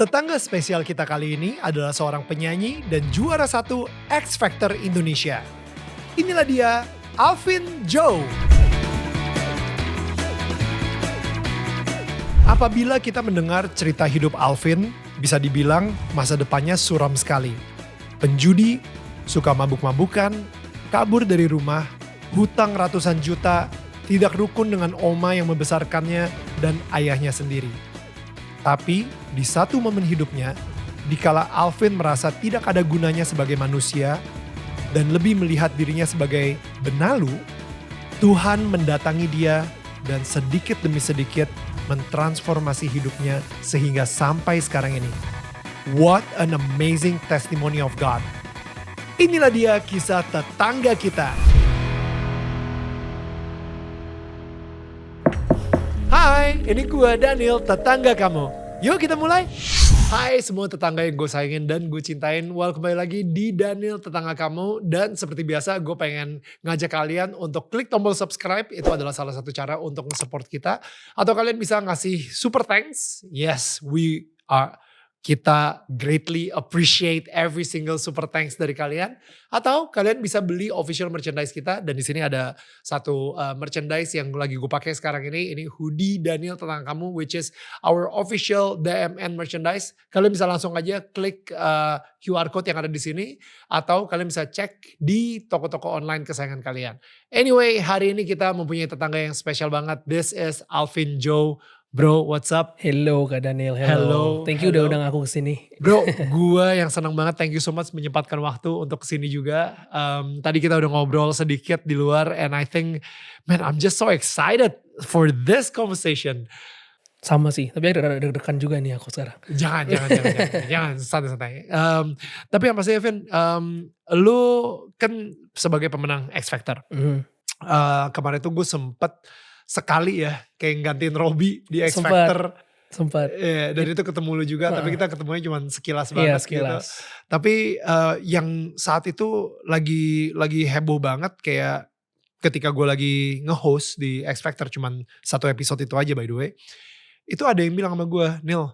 Tetangga spesial kita kali ini adalah seorang penyanyi dan juara 1 X Factor Indonesia. Inilah dia, Alvin Joe. Apabila kita mendengar cerita hidup Alvin, bisa dibilang masa depannya suram sekali. Penjudi, suka mabuk-mabukan, kabur dari rumah, hutang ratusan juta, tidak rukun dengan oma yang membesarkannya dan ayahnya sendiri. Tapi di satu momen hidupnya, dikala Alvin merasa tidak ada gunanya sebagai manusia dan lebih melihat dirinya sebagai benalu, Tuhan mendatangi dia dan sedikit demi sedikit mentransformasi hidupnya sehingga sampai sekarang ini. What an amazing testimony of God. Inilah dia kisah tetangga kita. Hai, ini gue Daniel, tetangga kamu. Yuk kita mulai. Hai semua tetangga yang gue sayangin dan gue cintain. Kembali lagi di Daniel, tetangga kamu. Dan seperti biasa gue pengen ngajak kalian untuk klik tombol subscribe. Itu adalah salah satu cara untuk nge-support kita. Atau kalian bisa ngasih super thanks. Yes, kita greatly appreciate every single super thanks dari kalian. Atau kalian bisa beli official merchandise kita. Dan di sini ada satu merchandise yang lagi gue pakai sekarang ini. Ini hoodie Daniel Tetangga Kamu, which is our official DMN merchandise. Kalian bisa langsung aja klik QR code yang ada di sini. Atau kalian bisa cek di toko-toko online kesayangan kalian. Anyway, hari ini kita mempunyai tetangga yang spesial banget. This is Alvin Joe. Bro, what's up? Hello Kak Daniel, hello. Thank you udah undang aku kesini. Bro, gue yang senang banget, thank you so much menyempatkan waktu untuk kesini juga. Tadi kita udah ngobrol sedikit di luar and I think, man, I'm just so excited for this conversation. Sama sih, tapi ada deg-degan juga nih aku sekarang. Jangan, santai-santai. Tapi yang pasti Evan, lu kan sebagai pemenang X Factor. Kemarin tuh gue sempet sekali ya kayak gantiin Robby di X Factor. Sempat. Dan itu ketemu lu juga, tapi kita ketemunya cuma sekilas banget gitu. Tapi yang saat itu lagi heboh banget kayak ketika gue lagi nge-host di X Factor, cuman satu episode itu aja by the way. Itu ada yang bilang sama gue, Nil,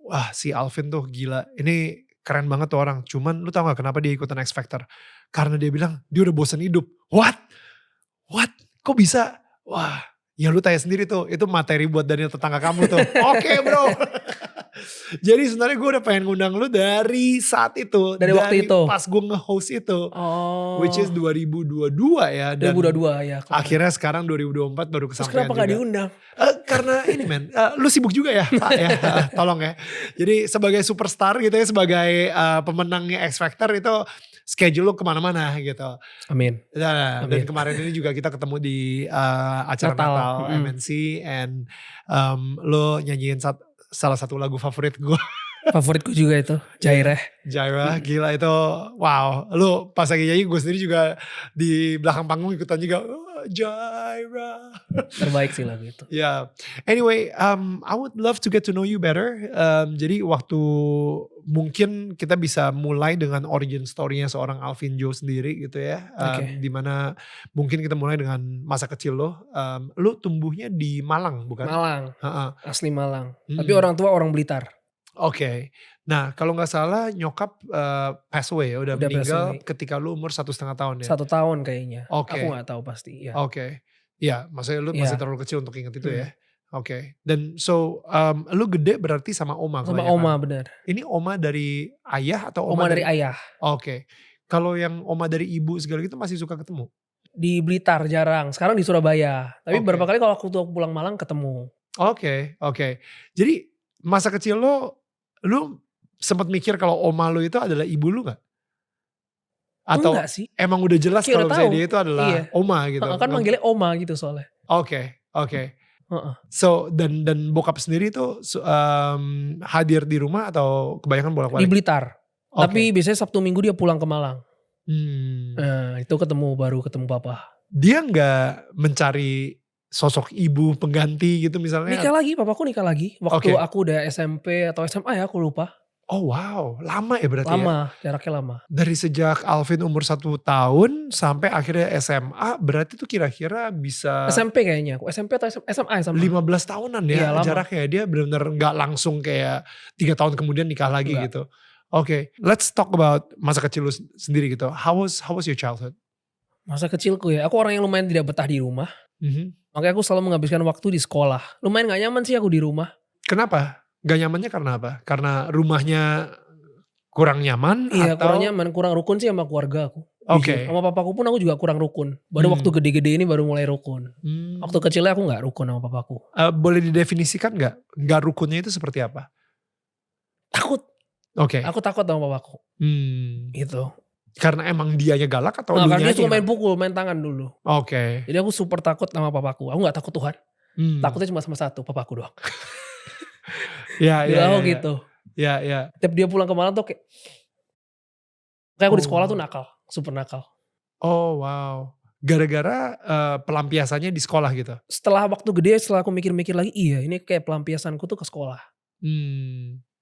wah si Alvin tuh gila, ini keren banget tuh orang. Cuman lu tau gak kenapa dia ikutan X Factor? Karena dia bilang dia udah bosan hidup. What? Kok bisa? Wah. Ya lu tanya sendiri tuh, itu materi buat Daniel Tetangga Kamu tuh. Oke bro. Jadi sebenarnya gue udah pengen ngundang lu dari saat itu. Dari waktu itu? Pas gue nge-host itu. Oh. Which is 2022 ya. Dan 2022 ya. akhirnya sekarang 2024 baru kesampaian juga. Terus kenapa gak diundang? Karena ini men, lu sibuk juga ya Pak ya. Tolong ya. Jadi sebagai superstar gitu ya, sebagai pemenangnya X Factor itu schedule lu kemana-mana gitu. Amin. Dan kemarin ini juga kita ketemu di acara Natal MNC and lo nyanyiin salah satu lagu favorit gue. Favoritku juga itu, Jairah. Gila itu, wow. Lu pas lagi nyanyi gue sendiri juga di belakang panggung ikutan juga, Jairah. Terbaik sih lagu itu. Yeah. Anyway, I would love to get to know you better. Jadi waktu mungkin kita bisa mulai dengan origin story-nya seorang Alvin Joe sendiri gitu ya. Dimana mungkin kita mulai dengan masa kecil lo. Lu tumbuhnya di Malang bukan? Malang, asli Malang. Tapi orang tua orang Blitar. Oke. Nah kalau gak salah nyokap pass away ya, udah meninggal ketika lu umur 1,5 tahun ya? 1 tahun kayaknya. Oke. Aku gak tahu pasti. Ya. Oke. Ya maksudnya lu masih terlalu kecil untuk inget itu ya? Oke. Dan so lu gede berarti sama oma? Sama oma benar. Ini oma dari ayah atau oma dari ayah? Oke. Kalau yang oma dari ibu segala gitu masih suka ketemu? Di Blitar jarang, sekarang di Surabaya. Tapi beberapa kali kalau aku pulang Malang ketemu. Oke. Jadi masa kecil lu sempat mikir kalau oma lu itu adalah ibu lu gak? Atau enggak sih. Emang udah jelas kalau misalnya dia itu adalah oma gitu? Kan manggilnya oma gitu soalnya. Oke. So dan bokap sendiri tuh hadir di rumah atau kebanyakan bolak-balik? Di Blitar. Tapi biasanya Sabtu Minggu dia pulang ke Malang. Nah itu baru ketemu papa. Dia gak mencari sosok ibu pengganti gitu misalnya? Papaku nikah lagi. Waktu aku udah SMP atau SMA ya aku lupa. Oh wow, lama ya berarti ya? Lama, jaraknya lama. Dari sejak Alvin umur 1 tahun sampai akhirnya SMA, berarti tuh kira-kira bisa SMP kayaknya, SMP atau SMA 15 tahunan Iya, ya lama. jaraknya. Dia benar-benar nggak langsung kayak 3 tahun kemudian nikah lagi Enggak. gitu. Oke, let's talk about masa kecil lu sendiri gitu. How was your childhood? Masa kecilku ya, aku orang yang lumayan tidak betah di rumah. Mhm. Makanya aku selalu menghabiskan waktu di sekolah. Lumayan gak nyaman sih aku di rumah. Kenapa? Gak nyamannya karena apa? Karena rumahnya kurang nyaman Iya, atau? kurang nyaman, kurang rukun sih sama keluarga aku. Oke. Jujur. Sama papaku pun aku juga kurang rukun. Baru waktu gede-gede ini baru mulai rukun. Waktu kecilnya aku gak rukun sama papaku. Boleh didefinisikan gak? Gak rukunnya itu seperti apa? Takut. Oke. Aku takut sama papaku. Gitu. Karena emang dianya galak atau Nah, elunya karena dia aja suka main galak? pukul, main tangan dulu. Oke. Jadi aku super takut sama papaku. Aku gak takut Tuhan. Takutnya cuma sama satu, papaku doang. Ya, Gila aku gitu. Ya. Tiap dia pulang ke Malang tuh kayak aku di sekolah tuh nakal, super nakal. Oh wow. Gara-gara pelampiasannya di sekolah gitu? Setelah waktu gede, setelah aku mikir-mikir lagi, iya ini kayak pelampiasanku tuh ke sekolah.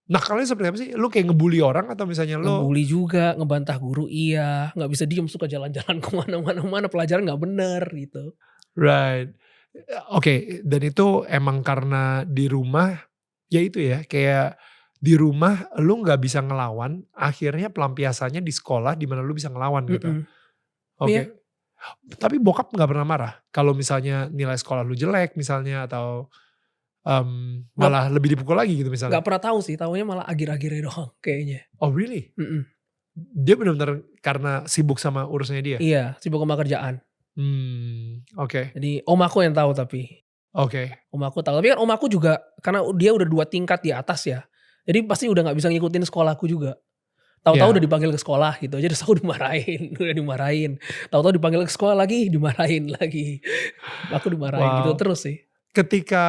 Nakalnya seperti apa sih? Lu kayak ngebully orang atau misalnya lu? Ngebully juga, ngebantah guru iya, gak bisa diem, suka jalan-jalan kemana-mana, pelajaran gak bener gitu. Right. Oke, dan itu emang karena di rumah, ya itu ya, kayak di rumah lu gak bisa ngelawan, akhirnya pelampiasannya di sekolah di mana lu bisa ngelawan gitu. Oke. Iya. Tapi bokap gak pernah marah? Kalau misalnya nilai sekolah lu jelek misalnya atau malah lebih dipukul lagi gitu misalnya? Gak pernah tahu sih, taunya malah akhir-akhirnya doang kayaknya. Oh really? Dia benar-benar karena sibuk sama urusannya dia? Iya, sibuk sama kerjaan. Oke. Jadi om aku yang tahu tapi. Oke. Om aku tahu, tapi kan om aku juga karena dia udah 2 tingkat di atas ya. Jadi pasti udah gak bisa ngikutin sekolahku juga. Tahu-tahu udah dipanggil ke sekolah gitu aja, terus aku dimarahin. Tahu-tahu dipanggil ke sekolah lagi, dimarahin lagi. Aku dimarahin gitu terus sih. Ketika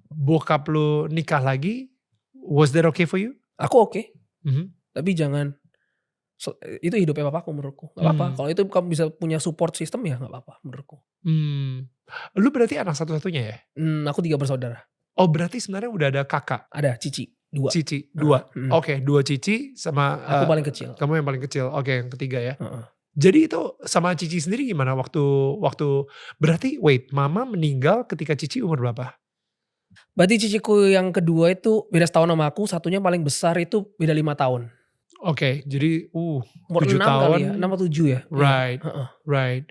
bokap lu nikah lagi, was that okay for you? Aku oke. Tapi jangan, itu hidupnya papaku menurutku. Gak apa-apa, kalau itu kamu bisa punya support system ya gak apa-apa menurutku. Lu berarti anak satu-satunya ya? Aku 3 bersaudara. Oh berarti sebenarnya udah ada kakak? Ada cici, 2. Cici, 2. Oke, 2 cici sama aku paling kecil. Kamu yang paling kecil. Oke, yang ketiga ya. Jadi itu sama Cici sendiri gimana waktu berarti wait, mama meninggal ketika Cici umur berapa? Berarti ciciku yang kedua itu beda setahun sama aku, satunya paling besar itu beda 5 tahun. Oke, jadi umur 7 6 tahun. kali ya, 6 atau 7 ya. Right, right.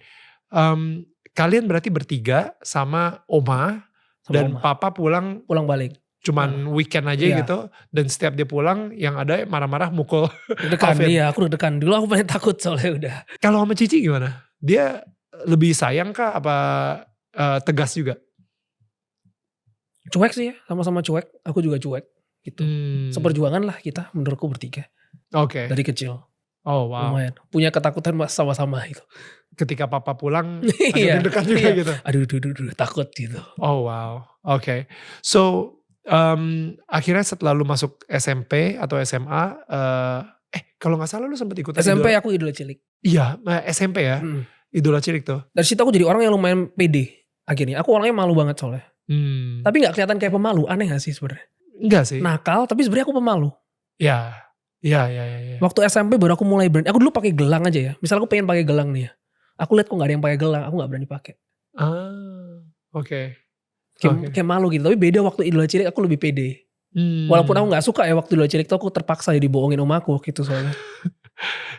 Kalian berarti bertiga sama oma dan oma. papa pulang balik. Cuman weekend aja gitu, dan setiap dia pulang yang ada marah-marah mukul. Deg-degan, iya aku deg-degan. Dulu aku paling takut soalnya udah. Kalau sama Cici gimana? Dia lebih sayang kah apa tegas juga? Cuek sih ya, sama-sama cuek. Aku juga cuek gitu. Seperjuangan lah kita menurutku bertiga. Oke. Dari kecil. Oh wow. Lumayan. Punya ketakutan sama-sama gitu. Ketika papa pulang ada deg-degan juga gitu? Aduh, takut gitu. Oh wow, oke. So akhirnya setelah lu masuk SMP atau SMA, kalau gak salah lu sempet ikut SMP aku idola cilik. Iya, SMP ya, idola cilik tuh. Dari situ aku jadi orang yang lumayan pede akhirnya. Aku orangnya malu banget soalnya. Tapi gak kelihatan kayak pemalu, aneh gak sih sebenarnya? Enggak sih. Nakal, tapi sebenarnya aku pemalu. Iya. Waktu SMP baru aku mulai berani. Aku dulu pakai gelang aja ya. Misal aku pengen pakai gelang nih ya. Aku lihat kok gak ada yang pakai gelang, aku gak berani pakai. Oke. Kayak malu gitu. Tapi beda waktu idola cilik aku lebih pede. Walaupun aku gak suka ya waktu idola cilik tuh aku terpaksa ya dibohongin oma aku gitu soalnya.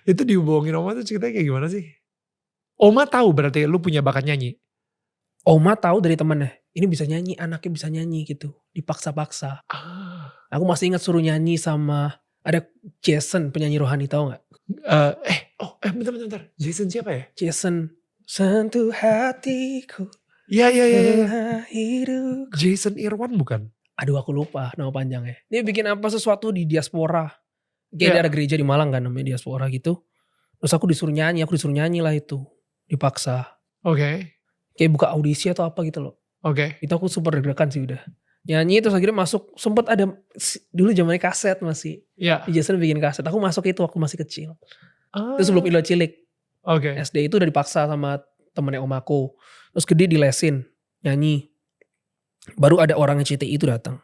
Itu dibohongin oma tuh ceritanya kayak gimana sih? Oma tahu berarti lu punya bakat nyanyi? Oma tahu dari temennya. Ini bisa nyanyi, anaknya bisa nyanyi gitu. Dipaksa-paksa. Aku masih ingat suruh nyanyi sama ada Jason penyanyi rohani, tahu gak? Bentar. Jason siapa ya? Jason. Sentuh hatiku. Iya. Hidupku. Jason Irwan bukan? Aduh aku lupa nama panjangnya. Dia bikin apa sesuatu di diaspora. Kayak ada gereja di Malang kan namanya diaspora gitu. Terus aku disuruh nyanyi lah itu. Dipaksa. Oke. Kayak buka audisi atau apa gitu loh. Oke. Itu aku super deg-degan sih udah. Nyanyi terus akhirnya masuk, sempet ada dulu zamannya kaset masih. Iya. Jason bikin kaset. Aku masuk itu waktu masih kecil. Terus sebelum idola cilik. Oke. SD itu udah dipaksa sama temennya om aku. Terus gede dilesin nyanyi. Baru ada orang yang CTI itu datang.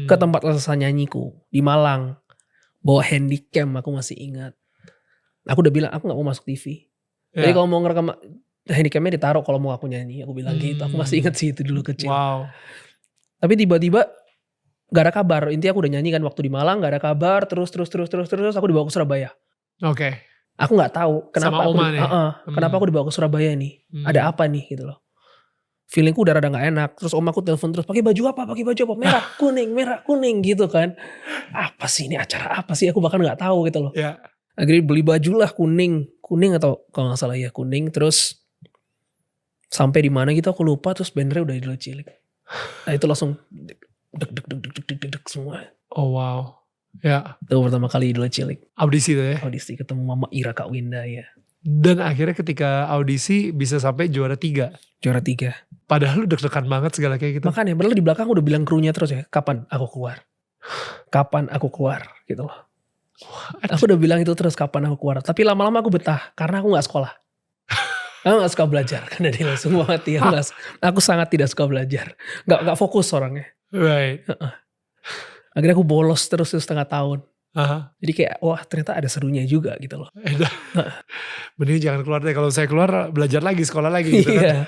ke tempat lesan nyanyiku di Malang. Bawa handycam, aku masih ingat. Aku udah bilang aku gak mau masuk TV. Jadi kalau mau ngerekam, handycamnya ditaruh kalau mau aku nyanyi. Aku bilang gitu. Aku masih ingat sih itu dulu kecil. Wow. Tapi tiba-tiba gak ada kabar. Intinya aku udah nyanyi kan waktu di Malang, gak ada kabar. Terus aku dibawa ke Surabaya. Oke. Aku gak tahu kenapa Sama Oma nih. kenapa aku dibawa ke Surabaya nih. Ada apa nih gitu loh. Feelingku udah rada gak enak. Terus om aku telepon terus, pakai baju apa? Merah kuning gitu kan. Apa sih ini, acara apa sih? Aku bahkan gak tahu gitu loh. Ya. Akhirnya beli baju lah kuning atau kalau gak salah ya kuning. Terus sampai di mana gitu aku lupa. Terus bannernya udah Idola Cilik. Nah itu langsung deg semua. Oh wow. Ya. Itu pertama kali Idola Cilik. Audisi tuh ya. Audisi ketemu Mama Ira Kak Winda ya. Dan akhirnya ketika audisi bisa sampai juara 3. Juara 3. Padahal lu deg-degan banget segala kayak gitu. Makanya padahal di belakang udah bilang krunya terus ya, kapan aku keluar? Kapan aku keluar gitu loh. Aku udah bilang itu terus, kapan aku keluar. Tapi lama-lama aku betah karena aku gak sekolah. Aku gak suka belajar. Karena dia langsung mati. Aku sangat tidak suka belajar. Gak fokus orangnya. Right. Akhirnya aku bolos terus setengah tahun. Aha. Jadi kayak wah ternyata ada serunya juga gitu loh. Mending jangan keluar deh. Kalau saya keluar belajar lagi, sekolah lagi gitu kan.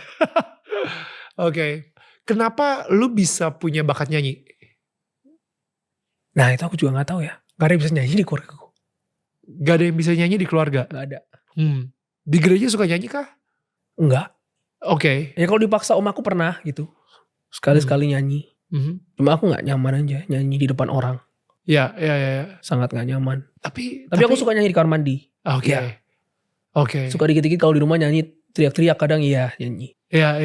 Oke. Kenapa lu bisa punya bakat nyanyi? Nah itu aku juga gak tahu ya. Gak ada yang bisa nyanyi di keluarga aku. Gak ada yang bisa nyanyi di keluarga? Gak ada. Di gereja suka nyanyi kah? Enggak. Oke. Ya kalau dipaksa om aku pernah gitu. Sekali-sekali nyanyi. Cuma aku gak nyaman aja nyanyi di depan orang. Ya. Sangat gak nyaman. Tapi aku suka nyanyi di kamar mandi. Oke. Ya. Oke. Suka dikit-dikit kalau di rumah nyanyi, teriak-teriak kadang iya nyanyi. Iya.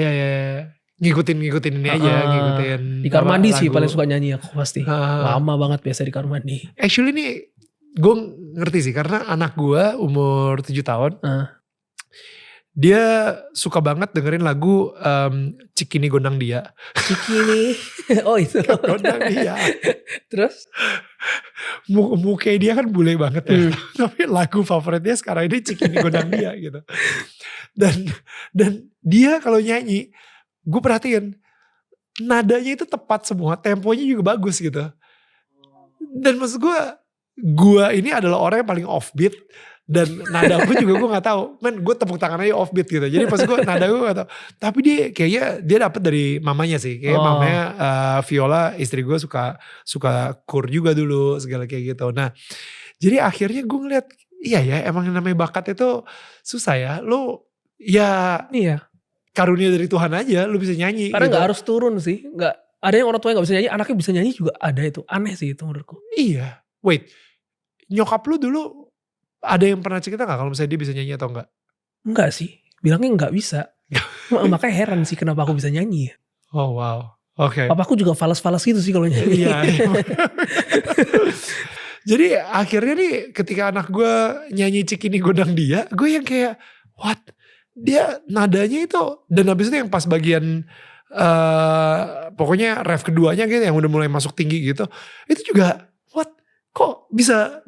Ngikutin ini aja, ngikutin. Di kamar mandi sih lagu. paling suka nyanyi aku pasti. Lama banget biasa di kamar mandi. Actually nih gue ngerti sih karena anak gue umur 7 tahun. Dia suka banget dengerin lagu Cikini Gondang Dia. Cikini. Oh itu. Gondang Dia. Terus? Mukanya dia kan bule banget ya. Tapi lagu favoritnya sekarang ini Cikini Gondang Dia gitu. Dan dia kalau nyanyi, gue perhatiin nadanya itu tepat semua, temponya juga bagus gitu. Dan maksud gue ini adalah orang yang paling offbeat. Dan nada gue juga gue gak tahu. Men gue tepuk tangan aja offbeat gitu. Jadi pas gue nada gue gak tahu. Tapi kayaknya dia dapet dari mamanya sih. Kayaknya mamanya Viola istri gue suka kur juga dulu segala kayak gitu. Nah jadi akhirnya gue ngeliat iya ya emang yang namanya bakat itu susah ya. Lo ya karunia dari Tuhan aja lu bisa nyanyi. Karena gitu. gak harus turun sih. Ada yang orang tua yang gak bisa nyanyi, anaknya bisa nyanyi juga ada itu. Aneh sih itu menurutku. Iya. Wait. Nyokap lu dulu ada yang pernah cerita gak kalau misalnya dia bisa nyanyi atau enggak? Enggak sih. Bilangnya enggak bisa. Makanya heran sih kenapa aku bisa nyanyi. Oh wow. Oke. Papaku juga falas-falas gitu sih kalau nyanyi. Iya. Jadi akhirnya nih ketika anak gue nyanyi Cikini Gondang Dia. Gue yang kayak what? Dia nadanya itu. Dan habis itu yang pas bagian pokoknya ref keduanya gitu yang udah mulai masuk tinggi gitu. Itu juga what? Kok bisa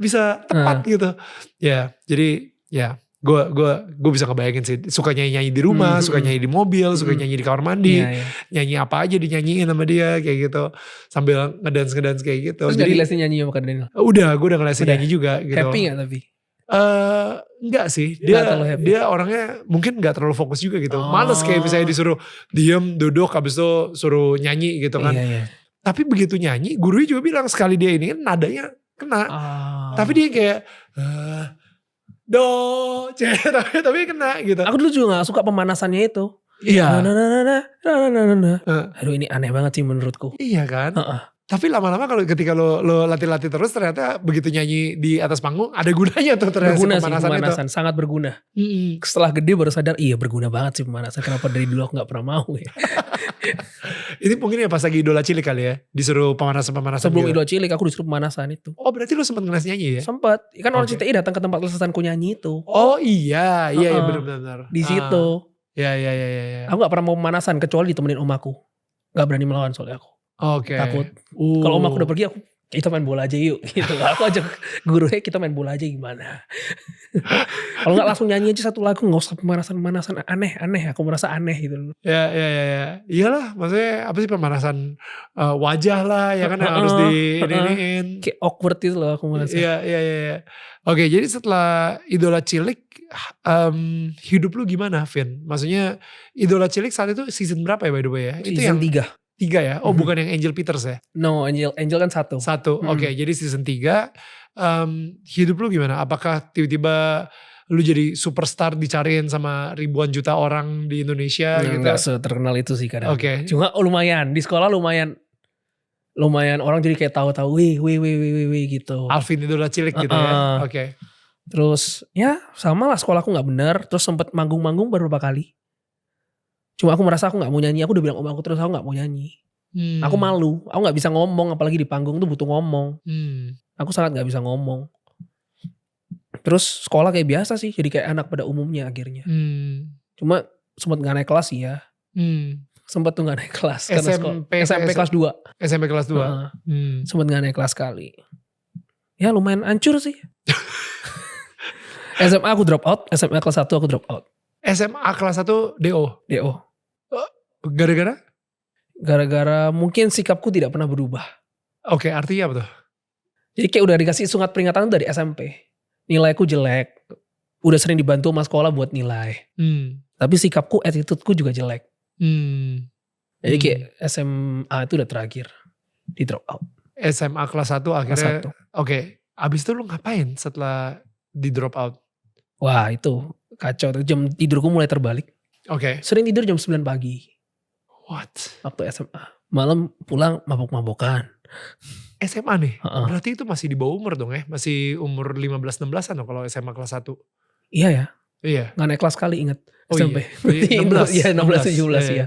tepat gitu. Ya jadi ya gue bisa ngebayangin sih. Suka nyanyi di rumah, suka nyanyi di mobil, suka nyanyi di kamar mandi. Nyanyi apa aja dinyanyiin sama dia kayak gitu. Sambil ngedance kayak gitu. Terus jadi gak dilesin nyanyi sama Kak Daniel? Udah gue udah ngelesin nyanyi juga gitu. Happy gak tapi? Enggak sih. Dia orangnya mungkin gak terlalu fokus juga gitu. Males kayak misalnya disuruh diem, duduk, habis itu suruh nyanyi gitu kan. Iya. Tapi begitu nyanyi, gurunya juga bilang sekali dia ini kan nadanya kena. Tapi dia kayak do, tapi kena gitu. Aku dulu juga gak suka pemanasannya itu. Iya. Aduh ini aneh banget sih menurutku. Iya kan. Tapi lama-lama kalau ketika lo latih-latih terus ternyata begitu nyanyi di atas panggung ada gunanya tuh ternyata berguna pemanasan sih pemanasan, itu. sangat berguna. Setelah gede baru sadar iya berguna banget sih pemanasan. Kenapa dari dulu aku gak pernah mau ya. Ini mungkin ya pas lagi Idola Cilik kali ya. Disuruh pemanasan-pemanasan sebelum gitu. Idola Cilik aku disuruh pemanasan itu. Oh berarti lu sempat ngeles nyanyi ya? Sempat. Kan orang CTI datang ke tempat lesesanku nyanyi itu. Oh iya benar-benar. Di situ. Ya. Aku gak pernah mau pemanasan kecuali ditemenin om aku. Gak berani melawan soalnya aku. Oke. Takut. Kalau om aku udah pergi aku kita main bola aja yuk gitu. Aku ajak gurunya kita main bola aja gimana. Kalau nggak langsung nyanyi aja satu lagu, nggak usah pemanasan-pemanasan aneh-aneh. Aku merasa aneh gitu. Ya. Iyalah, maksudnya apa sih pemanasan wajah lah, ya kan yang harus diiniin. Kayak awkward itu loh aku merasa. Iya. Oke, jadi setelah Idola Cilik, hidup lu gimana, Vin? Maksudnya Idola Cilik saat itu season berapa ya by the way ya? Itu Season yang 3. 3 ya? Oh bukan yang Angel Peters ya? No, Angel kan 1. Oke, jadi season 3, hidup lu gimana? Apakah tiba-tiba lu jadi superstar dicariin sama ribuan juta orang di Indonesia gitu? Enggak seterkenal itu sih kadang. Oke. Cuma lumayan, di sekolah lumayan orang jadi kayak tahu-tahu wih gitu. Alvin Idola Cilik gitu ya? Oke. Terus ya sama lah, sekolahku gak bener. Terus sempet manggung-manggung beberapa kali. Cuma aku merasa aku gak mau nyanyi. Aku udah bilang om aku terus aku gak mau nyanyi. Aku malu. Aku gak bisa ngomong. Apalagi di panggung tuh butuh ngomong. Aku sangat gak bisa ngomong. Terus sekolah kayak biasa sih. Jadi kayak anak pada umumnya akhirnya. Cuma sempet gak naik kelas sih ya. Sempet tuh gak naik kelas. SMP kelas 2. SMP kelas 2. Sempet gak naik kelas kali. Ya lumayan hancur sih. SMA aku drop out. SMA kelas 1 aku drop out. SMA kelas 1 DO? DO. Gara-gara? Gara-gara mungkin sikapku tidak pernah berubah. Oke, artinya apa tuh? Jadi kayak udah dikasih sungat peringatan dari SMP. Nilaiku jelek. Udah sering dibantu sama sekolah buat nilai. Tapi sikapku, attitudeku juga jelek. Jadi kayak SMA itu udah terakhir. Di drop out. SMA kelas 1 akhirnya. Kelas 1. Oke. Abis itu lu ngapain setelah di drop out? Wah itu kacau. Jam tidurku mulai terbalik. Oke. Sering tidur jam 9 pagi. What? Waktu SMA. Malam pulang mabok-mabokan. SMA nih? Berarti itu masih di bawah umur dong ya? Masih umur 15-16an dong kalau SMA kelas 1? Iya ya. Iya. Gak naik kelas kali inget. Oh SMP. Iya. 16. Iya 16-17 ya.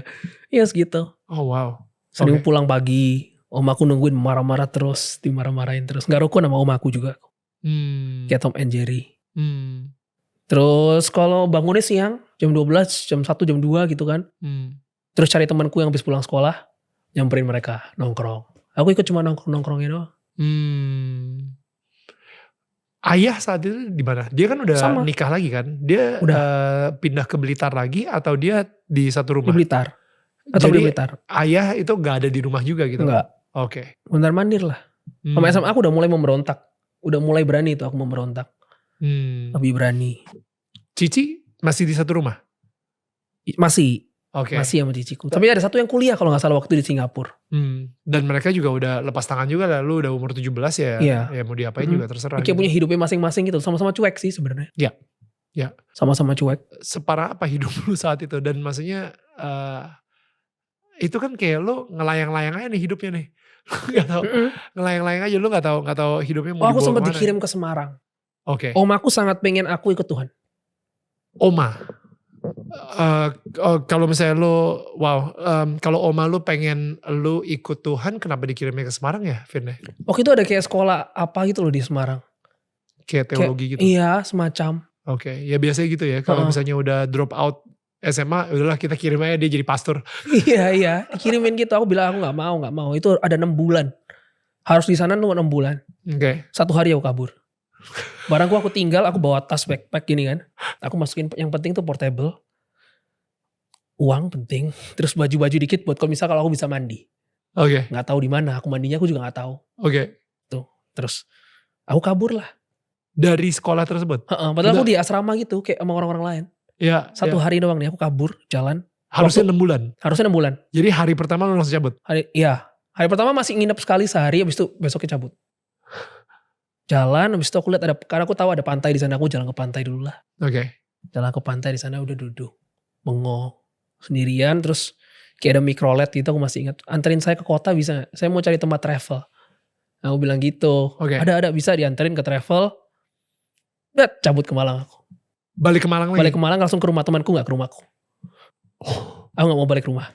Iya segitu. Oh wow. Sering pulang pagi. Om aku nungguin marah-marah terus. Dimarah-marahin terus. Gak rukun sama om aku juga. Kayak Tom and Jerry. Terus kalau bangunnya siang. Jam 12, jam 1, jam 2 gitu kan. Terus cari temanku yang habis pulang sekolah. Nyamperin mereka nongkrong. Aku ikut cuma nongkrongnya doang. Ayah saat itu di mana? Dia kan udah Sama. nikah lagi kan? Dia Udah. Pindah ke Blitar lagi atau dia di satu rumah? Di Blitar. Atau Jadi di Blitar. ayah itu gak ada di rumah juga gitu? Enggak. Oke. Mondar mandir lah. Sama SMA aku udah mulai memberontak. Udah mulai berani tuh aku memberontak. Lebih berani. Cici masih di satu rumah? Masih. Oke. Masih sama ciciku. Tapi ada satu yang kuliah kalau gak salah waktu di Singapura. Dan mereka juga udah lepas tangan juga lah. Lu udah umur 17 ya. Iya. Ya mau diapain juga terserah. Kayak punya hidupnya masing-masing gitu. Sama-sama cuek sih sebenarnya. Iya. Sama-sama cuek. Separah apa hidup lu saat itu? Dan maksudnya itu kan kayak lu ngelayang-layang aja nih hidupnya nih. Lu gak tahu. Ngelayang-layang aja, lu gak tahu hidupnya mau Aku dibawa sempat kemana. dikirim ke Semarang. Oke. Om aku sangat pengen aku ikut Tuhan. Oma. Kalau misalnya lu, kalau oma lu pengen lu ikut Tuhan, kenapa dikirimnya ke Semarang ya, Vin? Waktu itu ada kayak sekolah apa gitu loh di Semarang. Kayak teologi gitu? Iya semacam. Oke, ya biasanya gitu ya. Kalau misalnya udah drop out SMA, udahlah kita kirim aja dia jadi pastor. Iya, dikirimin gitu. Aku bilang aku gak mau. Itu ada 6 bulan. Harus di sana nunggu 6 bulan. Oke. 1 hari aku kabur. Barangku aku tinggal, aku bawa tas backpack gini kan. Aku masukin, yang penting tuh portable. Uang penting. Terus baju-baju dikit buat kalau aku bisa mandi. Oke. Gak tahu di mana. Aku mandinya aku juga gak tahu. Oke. Tuh. Terus aku kabur lah. Dari sekolah tersebut? Padahal aku di asrama gitu. Kayak sama orang-orang lain. Iya. 1 hari doang nih aku kabur jalan. Harusnya 6 bulan? Harusnya 6 bulan. Jadi hari pertama lu langsung cabut? Hari pertama masih nginep sekali sehari. Habis itu besoknya cabut. Jalan, habis itu aku lihat karena aku tahu ada pantai di sana, aku jalan ke pantai dulu lah. Oke. Jalan ke pantai di sana udah duduk, bengong, sendirian, terus kayak ada mikrolet gitu, aku masih ingat. Anterin saya ke kota bisa, saya mau cari tempat travel. Aku bilang gitu, ada bisa dianterin ke travel. Cabut ke Malang aku. Balik ke Malang lagi? Balik ke Malang langsung ke rumah temanku, gak ke rumahku. Aku gak mau balik ke rumah.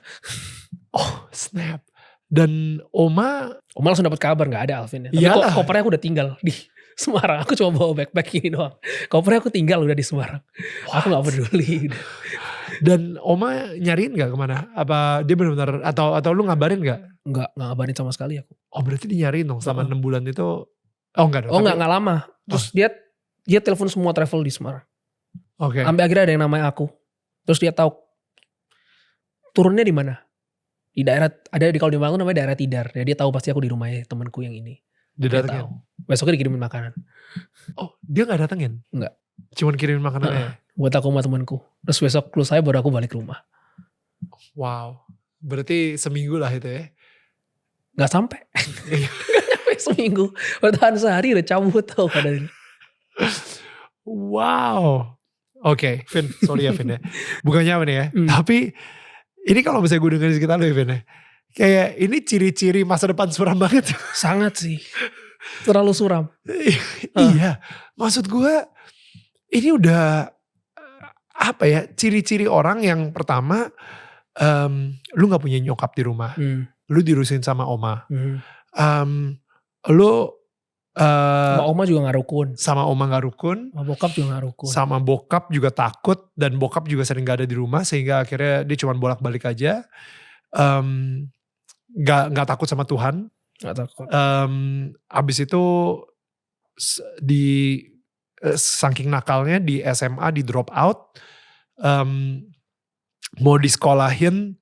Oh snap. Dan Oma langsung dapat kabar gak ada Alvin ya. Tapi kopernya aku udah tinggal di Semarang. Aku cuma bawa backpack ini doang. Kopernya aku tinggal udah di Semarang. Aku gak peduli. Dan Oma nyariin gak kemana? Apa dia benar-benar atau lu ngabarin gak? Nggak ngabarin sama sekali aku. Oh berarti dinyariin dong selama Heeh. 6 bulan itu. Oh enggak dong. Oh Tapi, nggak lama. Terus dia telepon semua travel di Semarang. oke. Sampai akhirnya ada yang namanya aku. Terus dia tahu turunnya di mana. Di daerah ada di kalau di Malang namanya daerah Tidar. Ya, dia tahu pasti aku di rumahnya temanku yang ini. Dia Didatengin. tahu. Besoknya dikirimin makanan. Oh dia gak datengin? Enggak. Cuman kirimin makanannya? Buat aku sama temanku. Terus besok selesai baru aku balik ke rumah. Wow. Berarti seminggu lah itu ya? Nggak sampai. Nggak sampai seminggu. Bertahan sehari udah cabut tau padahal. Wow. Oke, Vin, sorry ya Vin ya. Bukannya apa nih ya. Tapi ini kalau misalnya gue dengerin sekitar lo ya Vin ya. Kayak ini ciri-ciri masa depan suram banget. Sangat sih. Terlalu suram. Iya. Maksud gue ini udah apa ya. Ciri-ciri orang yang pertama. Lu gak punya nyokap di rumah. Lu dirusin sama oma. Lu sama oma juga gak rukun. Sama oma gak rukun. Sama bokap juga gak rukun. Sama bokap juga takut. Dan bokap juga sering gak ada di rumah. Sehingga akhirnya dia cuma bolak-balik aja. Gak takut sama Tuhan. Gak takut. Abis itu saking nakalnya di SMA di drop out. Mau disekolahin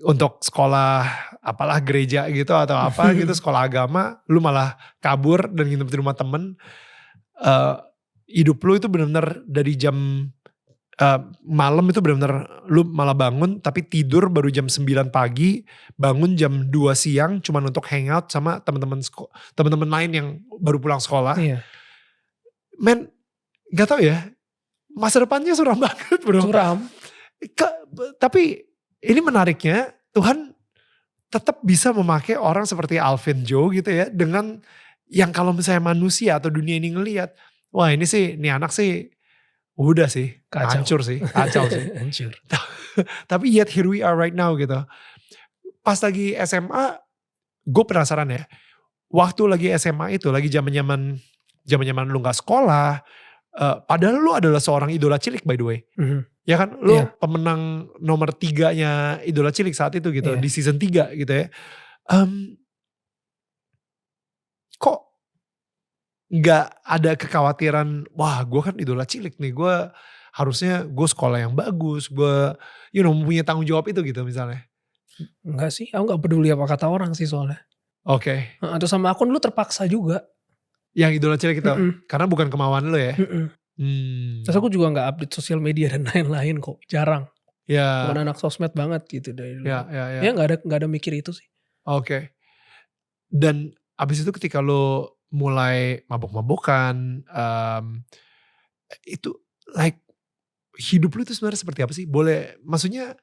untuk sekolah apalah gereja gitu atau apa gitu, sekolah agama, lu malah kabur dan nginep di rumah temen. Hidup lu itu benar-benar dari jam malam itu benar-benar lu malah bangun tapi tidur baru jam 9 pagi, bangun jam 2 siang cuman untuk hangout sama teman-teman lain yang baru pulang sekolah. Iya. Men, gak tau ya, masa depannya suram banget bro. Suram. Tapi ini menariknya Tuhan tetap bisa memakai orang seperti Alvin Joe gitu ya. Dengan yang kalau misalnya manusia atau dunia ini ngelihat. Wah ini sih, ini anak sih udah sih. Hancur sih. Kacau sih. Hancur. Tapi yet here we are right now gitu. Pas lagi SMA, gue penasaran ya. Waktu lagi SMA itu, lagi zaman-zaman lu gak sekolah. Padahal lu adalah seorang idola cilik by the way. Ya kan, lu pemenang nomor 3-nya Idola Cilik saat itu gitu, di season 3 gitu ya. Kok gak ada kekhawatiran, wah gue kan Idola Cilik nih, gue harusnya gue sekolah yang bagus, gue mempunyai tanggung jawab itu gitu misalnya. Enggak sih, aku gak peduli apa kata orang sih soalnya. Oke. Atau sama aku dulu terpaksa juga. Yang Idola Cilik itu? Karena bukan kemauan lu ya? Terus aku juga gak update sosial media dan lain-lain kok, jarang. Ya. Bukan anak sosmed banget gitu dari dulu. Ya. Ya gak ada mikir itu sih. Oke. Dan abis itu ketika lu mulai mabok-mabokan, itu like hidup lu itu sebenarnya seperti apa sih? Boleh, maksudnya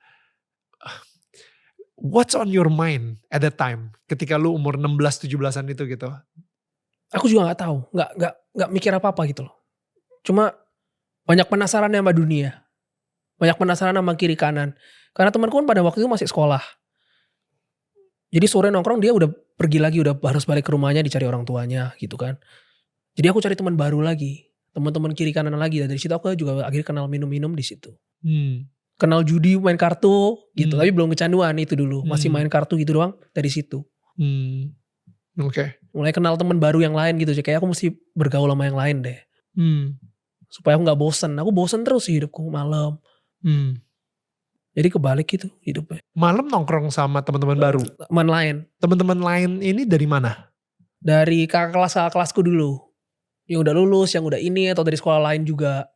what's on your mind at that time ketika lu umur 16-17an itu gitu? Aku juga gak tahu, gak mikir apa-apa gitu loh. Cuma banyak penasaran sama dunia. Banyak penasaran sama kiri kanan. Karena temanku kan pada waktu itu masih sekolah. Jadi sore nongkrong dia udah pergi lagi, udah harus balik ke rumahnya dicari orang tuanya gitu kan. Jadi aku cari teman baru lagi. Teman-teman kiri kanan lagi. Dan dari situ aku juga akhirnya kenal minum-minum di situ. Kenal judi, main kartu gitu. Tapi belum kecanduan itu dulu. Masih main kartu gitu doang dari situ. Oke. Mulai kenal teman baru yang lain gitu. Kayak aku mesti bergaul sama yang lain deh. Supaya aku gak bosen. Aku bosen terus sih hidupku malam. Jadi kebalik gitu hidupnya. Malam nongkrong sama teman-teman baru? Teman lain. Teman-teman lain ini dari mana? Dari kakak kelasku dulu. Yang udah lulus, yang udah ini, atau dari sekolah lain juga.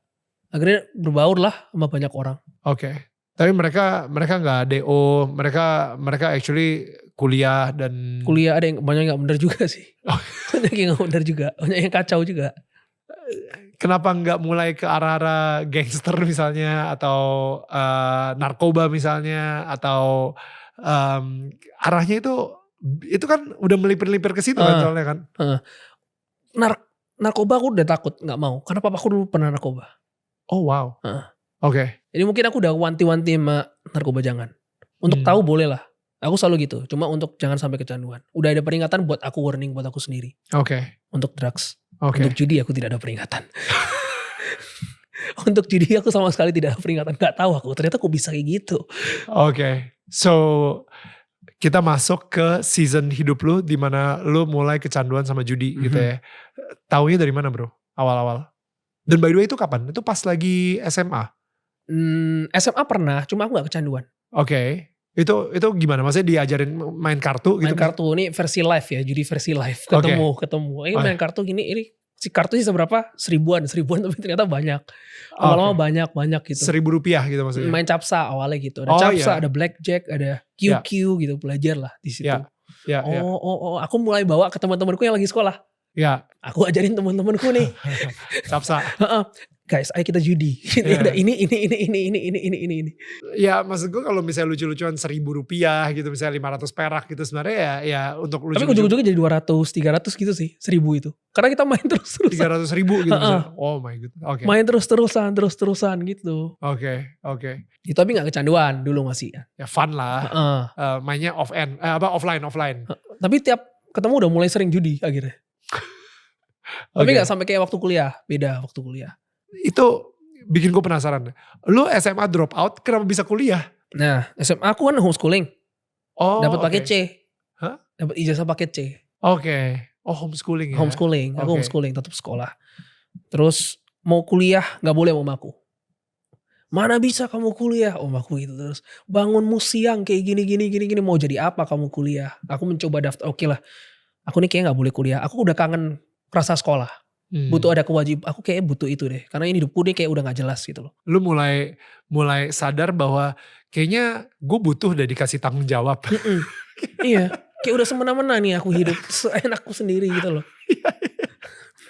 Akhirnya berbaur lah sama banyak orang. Oke. Tapi mereka gak DO, mereka actually kuliah dan... Kuliah ada yang banyak yang gak bener juga sih. Banyak yang gak bener juga, banyak yang kacau juga. Kenapa nggak mulai ke arah-arah gangster misalnya atau narkoba misalnya atau arahnya itu kan udah melipir-lipir ke situ kan soalnya kan. Narkoba aku udah takut nggak mau karena papaku dulu pernah narkoba. Oh wow. Oke. Jadi mungkin aku udah wanti-wanti sama narkoba jangan. Untuk tahu boleh lah. Aku selalu gitu. Cuma untuk jangan sampai kecanduan. Udah ada peringatan buat aku, warning buat aku sendiri. Oke. Untuk drugs. Oke. Untuk judi aku tidak ada peringatan. Untuk judi aku sama sekali tidak ada peringatan. Gak tahu aku. Ternyata aku bisa kayak gitu. Oke. So kita masuk ke season hidup lu di mana lu mulai kecanduan sama judi gitu ya. Taunya dari mana bro? Awal-awal. Dan by the way itu kapan? Itu pas lagi SMA? SMA pernah, cuma aku gak kecanduan. Oke. Itu gimana? Maksudnya diajarin main kartu gitu? Main kartu, ini versi live ya, judi versi live. Ketemu. Ini main kartu gini, ini si kartu sih seberapa? Seribuan tapi ternyata banyak. Lama-lama banyak gitu. Rp1.000 gitu maksudnya? Main capsa awalnya gitu. Ada capsa, ada blackjack, ada QQ gitu. Belajar lah di situ. Aku mulai bawa ke teman-temanku yang lagi sekolah. Ya. Aku ajarin teman-temanku nih. Capsa. Guys, ayo kita judi. Ada ini. Ya maksud gue kalau misalnya lucu-lucuan Rp1.000 gitu, misalnya 500 perak gitu sebenarnya ya untuk lucu. Tapi ujung-ujungnya jadi 200, 300 gitu sih, 1000 itu. Karena kita main terus-terusan. 300.000 gitu misalnya. Oh my god. Oke. Main terus-terusan gitu. Oke. Itu tapi gak kecanduan dulu masih ya. Ya fun lah. Mainnya offline. Tapi tiap ketemu udah mulai sering judi akhirnya. Tapi gak sampai kayak waktu kuliah, beda waktu kuliah. Itu bikin gue penasaran. Lu SMA drop out, kenapa bisa kuliah? Nah, SMA aku kan homeschooling. Dapat paket C. Hah? Dapat ijazah paket C. Oke. Oh, homeschooling ya. Homeschooling, aku homeschooling tetap sekolah. Terus mau kuliah gak boleh sama aku. Mana bisa kamu kuliah? Om aku gitu terus. Bangunmu siang kayak gini. Mau jadi apa kamu kuliah? Aku mencoba daftar, oke lah. Aku nih kayak gak boleh kuliah. Aku udah kangen rasa sekolah. Butuh ada kewajiban. Aku kayak butuh itu deh. Karena ini hidupku nih kayak udah gak jelas gitu loh. Lu mulai sadar bahwa kayaknya gue butuh udah dikasih tanggung jawab. Iya. Kayak udah semena-mena nih aku hidup seenakku sendiri gitu loh.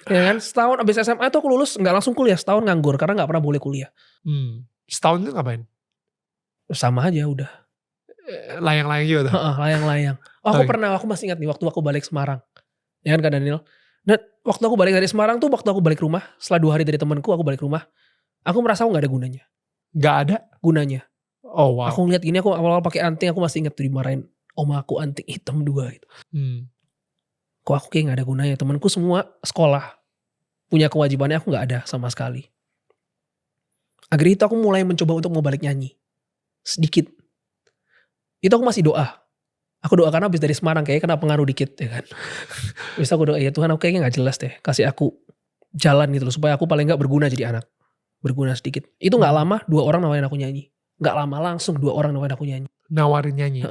Ya kan, setahun abis SMA itu aku lulus gak langsung kuliah. Setahun nganggur karena gak pernah boleh kuliah. Setahun itu ngapain? Sama aja udah. Layang-layang juga tuh? Layang-layang. Aku masih ingat nih waktu aku balik Semarang. Ya kan Kak Daniel? Dan waktu aku balik dari Semarang tuh waktu aku balik rumah. Setelah 2 hari dari temanku aku balik rumah. Aku merasa aku gak ada gunanya. Gak ada? Gunanya. Oh wow. Aku ngeliat gini, aku awal-awal pakai anting, aku masih ingat tuh dimarahin oma aku anting hitam 2 gitu. Kok aku kayak gak ada gunanya. Temanku semua sekolah. Punya kewajibannya, aku gak ada sama sekali. Akhirnya itu aku mulai mencoba untuk mau balik nyanyi. Sedikit. Itu aku masih doa. Aku doa karena habis dari Semarang kayaknya kena pengaruh dikit ya kan. Bisa aku doa ya Tuhan aku kayaknya gak jelas deh. Kasih aku jalan gitu loh. Supaya aku paling gak berguna jadi anak. Berguna sedikit. Itu gak lama 2 orang nawarin aku nyanyi. Gak lama langsung 2 orang nawarin aku nyanyi. Nawarin nyanyi?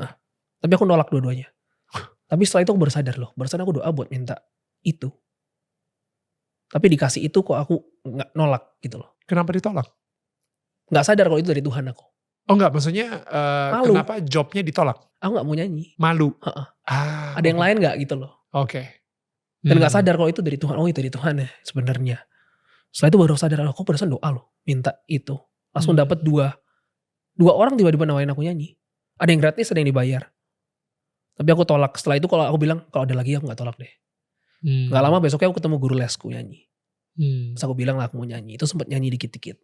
Tapi aku nolak dua-duanya. Tapi setelah itu aku baru sadar loh. Baru sadar aku doa buat minta itu. Tapi dikasih itu kok aku gak nolak gitu loh. Kenapa ditolak? Gak sadar kalau itu dari Tuhan aku. Oh enggak, maksudnya kenapa jobnya ditolak? Aku gak mau nyanyi. Malu? Ada yang lain gak gitu loh. Oke. Dan gak sadar kalau itu dari Tuhan. Oh itu dari Tuhan ya sebenarnya. Setelah itu baru sadar, aku barusan doa loh. Minta itu. Langsung dapat 2 orang tiba-tiba nawarin aku nyanyi. Ada yang gratis, ada yang dibayar. Tapi aku tolak. Setelah itu kalau aku bilang, kalau ada lagi aku gak tolak deh. Gak lama besoknya aku ketemu guru lesku nyanyi. Terus aku bilang lah aku mau nyanyi. Itu sempat nyanyi dikit-dikit.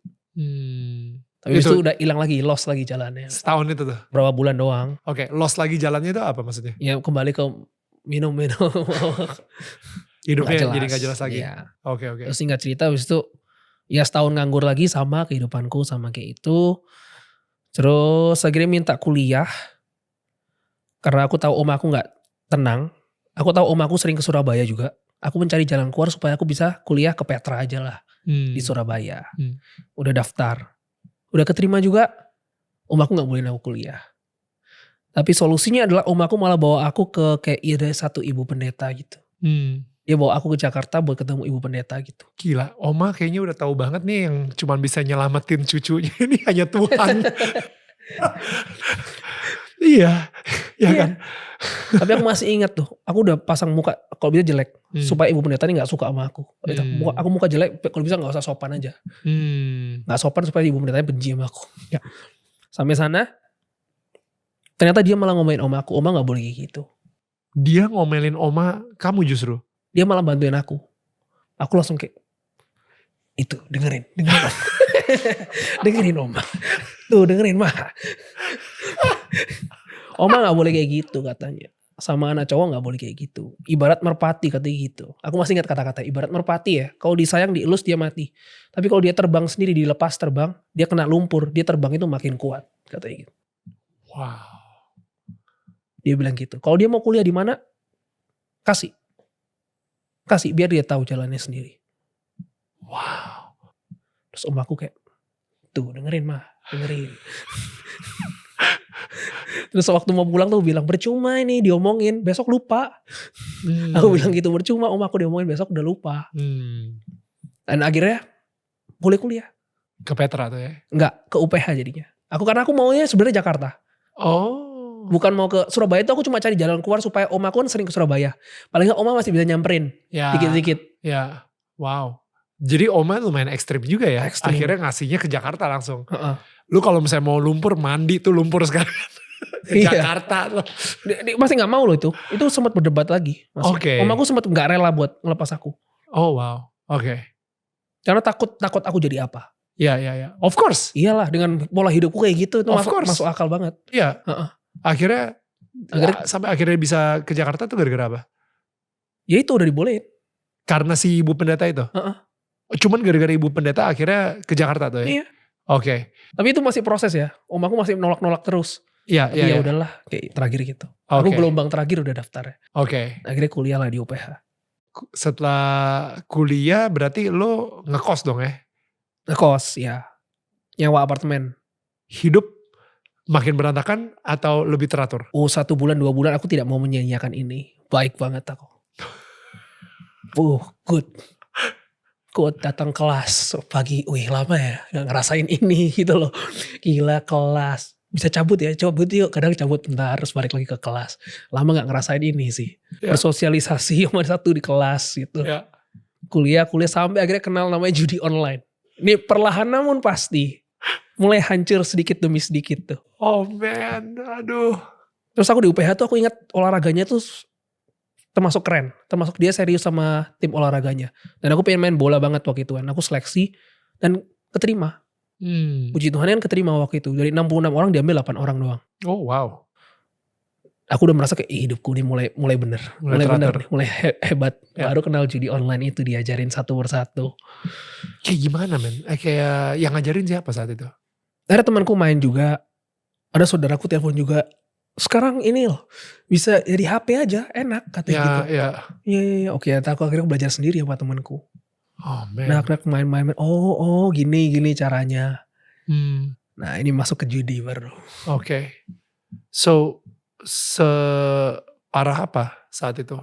Tapi itu udah hilang lagi, lost lagi jalannya. Setahun itu tuh? Berapa bulan doang. Oke, lost lagi jalannya itu apa maksudnya? Ya kembali ke minum-minum. Hidupnya jadi gak jelas lagi? Ya. Oke. Terus singkat cerita habis itu, ya setahun nganggur lagi sama kehidupanku sama kayak itu. Terus akhirnya minta kuliah. Karena aku tahu oma aku gak tenang. Aku tahu oma aku sering ke Surabaya juga. Aku mencari jalan keluar supaya aku bisa kuliah ke Petra aja lah. Di Surabaya. Udah daftar. Udah keterima juga, om aku gak bolehin aku kuliah. Tapi solusinya adalah om aku malah bawa aku ke kayak ada satu ibu pendeta gitu. Dia bawa aku ke Jakarta buat ketemu ibu pendeta gitu. Gila, oma kayaknya udah tahu banget nih yang cuma bisa nyelamatin cucunya ini hanya Tuhan. Iya kan. Tapi aku masih ingat tuh, aku udah pasang muka kalau bisa jelek. Supaya ibu pendeta ini gak suka sama aku. Aku muka jelek, kalau bisa gak usah sopan aja. Gak sopan supaya ibu pendetanya benci sama aku. Ya. Sampai sana, ternyata dia malah ngomelin oma aku. Oma gak boleh kayak gitu. Dia ngomelin oma kamu justru? Dia malah bantuin aku. Aku langsung kayak, itu dengerin. Dengerin oma. Tuh dengerin mah. Oma gak boleh kayak gitu katanya. Sama anak cowok gak boleh kayak gitu. Ibarat merpati katanya gitu. Aku masih ingat kata-kata ibarat merpati ya. Kalau disayang dielus dia mati. Tapi kalau dia terbang sendiri dilepas terbang. Dia kena lumpur. Dia terbang itu makin kuat. Katanya gitu. Wow. Dia bilang gitu. Kalau dia mau kuliah di mana, kasih biar dia tahu jalannya sendiri. Wow. Terus om aku kayak, tuh dengerin mah, dengerin. Terus waktu mau pulang tuh bilang, percuma ini diomongin, besok lupa. Aku bilang gitu, percuma om, aku diomongin besok udah lupa. Dan akhirnya boleh kuliah. Ke Petra tuh ya? Enggak, ke UPH jadinya. Karena aku maunya sebenarnya Jakarta. Oh. Bukan mau ke Surabaya, itu aku cuma cari jalan keluar supaya om aku kan sering ke Surabaya. Paling gak oma masih bisa nyamperin Ya. dikit-dikit. Ya, wow. Jadi oma lumayan ekstrim juga ya. Ekstrim. Akhirnya ngasihnya ke Jakarta langsung. Heeh. Lu kalau misalnya mau lumpur, mandi tuh lumpur sekarang. Ke Iya. Jakarta loh. Dia masih gak mau loh itu. Itu sempat berdebat lagi. Oke. Om aku sempat gak rela buat ngelepas aku. Oh wow, oke. Karena takut aku jadi apa. Ya, ya, ya. Of course. Iyalah, dengan pola hidupku kayak gitu itu Of course. masuk akal banget. Iya. Heeh. Akhirnya sampai akhirnya bisa ke Jakarta tuh gara-gara apa? Ya itu udah dibolehin. Karena si ibu pendeta itu? Heeh. Cuman gara-gara ibu pendeta akhirnya ke Jakarta tuh ya? Iya. Oke. Tapi itu masih proses ya. Om aku masih nolak-nolak terus. Iya, Tapi iya. ya udahlah, kayak terakhir gitu. Oke. Aku gelombang terakhir udah daftar. Oke. Akhirnya kuliah lah di UPH. Setelah kuliah berarti lo ngekos dong ya? Ngekos ya. Nyewa apartemen. Hidup makin berantakan atau lebih teratur? 1 bulan 2 bulan aku tidak mau menyanyiakan ini. Baik banget aku. Good. Good, datang kelas pagi. Wih lama ya gak ngerasain ini gitu loh. Gila kelas. Bisa cabut ya, cabut yuk. Kadang cabut bentar terus balik lagi ke kelas. Lama gak ngerasain ini sih. Ya. Bersosialisasi sama satu di kelas gitu. Ya. Kuliah sampai akhirnya kenal namanya judi online. Ini perlahan namun pasti. Mulai hancur sedikit demi sedikit tuh. Oh man, aduh. Terus aku di UPH tuh aku ingat olahraganya tuh termasuk keren. Termasuk dia serius sama tim olahraganya. Dan aku pengen main bola banget waktu itu kan. Aku seleksi dan keterima. Puji Tuhan kan keterima waktu itu. Dari 66 orang diambil 8 orang doang. Oh wow. Aku udah merasa kayak hidupku nih mulai bener. Mulai bener nih, mulai hebat. Ya. Baru kenal judi online itu diajarin satu persatu. Kayak gimana men? Kayak yang ngajarin siapa saat itu? Ada temanku main juga. Ada saudaraku telepon juga. Sekarang ini loh. Bisa jadi HP aja. Enak katanya gitu. Ya. Iya. Oke, aku akhirnya belajar sendiri sama temanku. Oh man. Nah, main-main. Oh, gini caranya. Hmm. Nah, ini masuk ke judi baru. Oke. So, separah apa saat itu?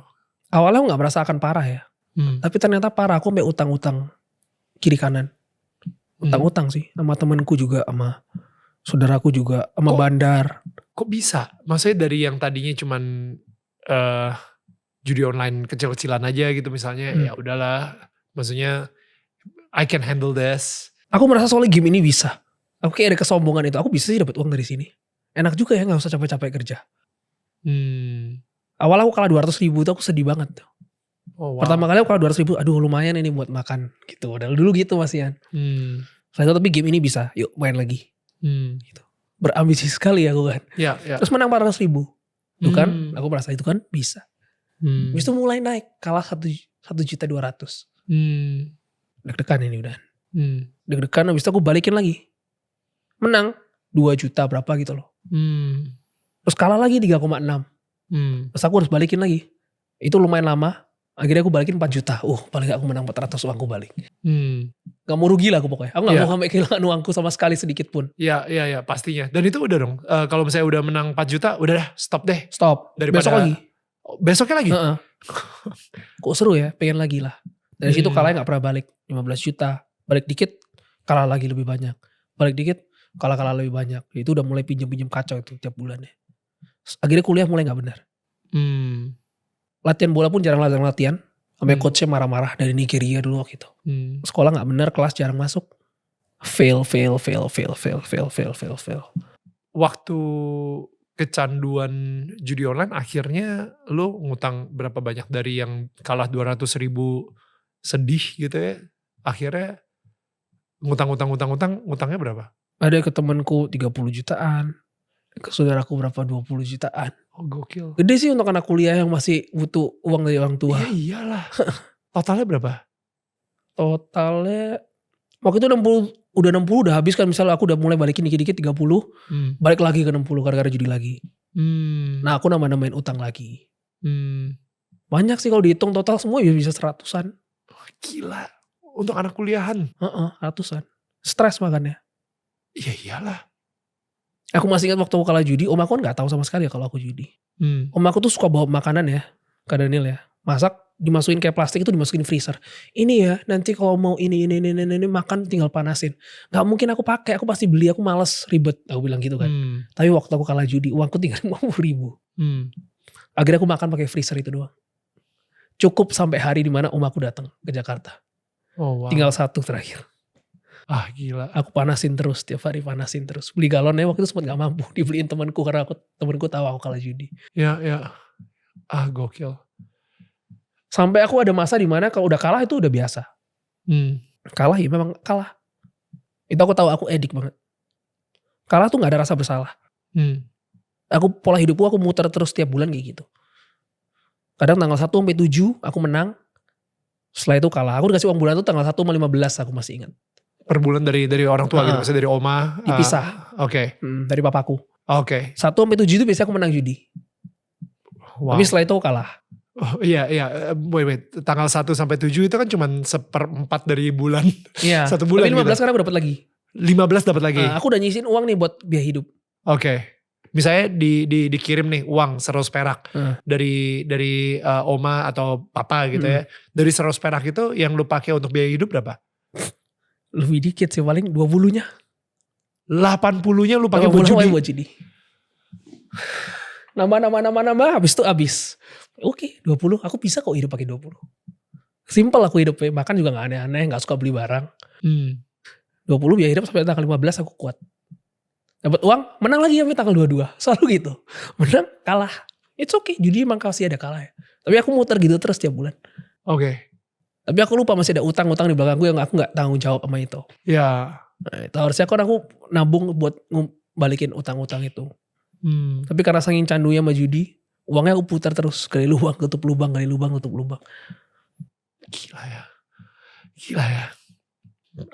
Awalnya aku gak merasa akan parah ya. Tapi ternyata parah. Aku sampai utang-utang kiri kanan. Utang-utang sih. Sama temanku juga. Sama saudaraku juga. Sama bandar. Kok bisa? Maksudnya dari yang tadinya cuman judi online kecil-kecilan aja gitu misalnya. Ya udahlah. Maksudnya I can handle this. Aku merasa soalnya game ini bisa. Aku kayak ada kesombongan itu. Aku bisa sih dapat uang dari sini. Enak juga ya, gak usah capek-capek kerja. Awal aku kalah 200 ribu tuh aku sedih banget tuh. Oh, wow. Pertama kali aku kalah 200 ribu, aduh lumayan ini buat makan gitu. Udah dulu gitu Mas Ian. Setelah itu tapi game ini bisa, yuk main lagi. Gitu. Berambisi sekali aku kan. Ya. Terus menang 400 ribu. Tuh kan, aku merasa itu kan bisa. Habis itu mulai naik, kalah 1.200.000. Deg-degan ini udah. Deg-degan, habis itu aku balikin lagi. Menang 2 juta berapa gitu loh. Terus kalah lagi 3,6. Terus aku harus balikin lagi. Itu lumayan lama. Akhirnya aku balikin 4 juta. Paling gak aku menang 400 uangku balik. Gak mau rugi lah aku pokoknya. Aku gak mau sampai kehilangan uangku sama sekali sedikit pun. Ya pastinya. Dan itu udah dong. Kalau misalnya udah menang 4 juta, udah dah stop deh. Stop. Daripada, besok lagi. Besoknya lagi? Kok seru ya, pengen lagi lah. Dari situ kalahnya gak pernah balik. 15 juta. Balik dikit, kalah lagi lebih banyak. Balik dikit, kalah lebih banyak. Itu udah mulai pinjem kacau itu tiap bulannya. Akhirnya kuliah mulai gak benar. Latihan bola pun jarang latihan. Sampai coachnya marah-marah dari Nigeria dulu waktu itu. Sekolah gak benar, kelas jarang masuk. Fail. Waktu kecanduan judi online akhirnya lo ngutang berapa banyak dari yang kalah 200 ribu sedih gitu ya. Akhirnya ngutangnya berapa? Ada ke temanku 30 jutaan. Ke saudaraku berapa 20 jutaan. Oh gokil. Gede sih untuk anak kuliah yang masih butuh uang dari orang tua. Iya iyalah. Totalnya berapa? Totalnya waktu itu 60 udah habis kan, misalnya aku udah mulai balikin dikit-dikit 30. Balik lagi ke 60 gara-gara judi lagi. Nah aku nambah-nambahin utang lagi. Hmm. Banyak sih kalau dihitung total semua ya bisa seratusan. Gila. Untuk anak kuliahan. Heeh, ratusan. Stres makanya. Iya iyalah. Aku masih ingat waktu aku kalah judi, om aku kan gak tahu sama sekali ya kalau aku judi. Om aku tuh suka bawa makanan ya, Kak Daniel ya. Masak, dimasukin kayak plastik itu dimasukin freezer. Ini ya, nanti kalau mau ini makan tinggal panasin. Gak mungkin aku pakai, aku pasti beli, aku males ribet. Aku bilang gitu kan. Tapi waktu aku kalah judi, uangku tinggal 50.000. Akhirnya aku makan pakai freezer itu doang. Cukup sampai hari dimana om aku datang ke Jakarta. Oh wow. Tinggal satu terakhir. Ah gila. Aku panasin terus, tiap hari panasin terus. Beli galonnya waktu itu sempat gak mampu. Dibeliin temanku karena temanku tahu aku kalah judi. Ya. Ah gokil. Sampai aku ada masa dimana kalau udah kalah itu udah biasa. Kalah ya memang kalah. Itu aku tahu aku edik banget. Kalah tuh gak ada rasa bersalah. Aku pola hidupku aku muter terus tiap bulan kayak gitu. Kadang tanggal 1 sampai 7 aku menang. Setelah itu kalah. Aku dikasih uang bulan tuh tanggal 1 sama 15 aku masih ingat. Per bulan dari orang tua gitu, maksudnya dari oma. Dipisah. Oke. Dari papaku. Oke. 1 sampai 7 itu biasanya aku menang judi. Wow. Tapi setelah itu aku kalah. Oh iya. Wait. Tanggal 1 sampai 7 itu kan cuma 1/4 dari bulan. Iya. 1 bulan Tapi 15 gitu. sekarang aku dapat lagi. 15 dapat lagi. Aku udah nyisin uang nih buat biaya hidup. Oke. Misalnya dikirim nih uang 100 perak dari oma atau papa gitu ya. Dari 100 perak itu yang lu pakai untuk biaya hidup berapa? Lebih dikit sih, paling 20-nya. 80-nya lu pakai buat judi. Buat judi. Nambah, habis itu habis. Oke, 20, aku bisa kok hidup pakai 20. Simpel aku hidup, makan juga gak aneh-aneh, gak suka beli barang. 20 biaya hidup sampai tanggal 15 aku kuat. Dapat uang, menang lagi sampai tanggal 22. Selalu gitu. Menang, kalah. It's okay, judi emang kasih ada kalah ya. Tapi aku muter gitu terus tiap bulan. Oke. Tapi aku lupa masih ada utang-utang di belakangku yang aku gak tanggung jawab sama itu. Ya. Nah, itu harusnya aku nabung buat balikin utang-utang itu. Tapi karena saking candunya sama judi, uangnya aku putar terus. Gali lubang, tutup lubang, gali lubang, tutup lubang. Gila ya.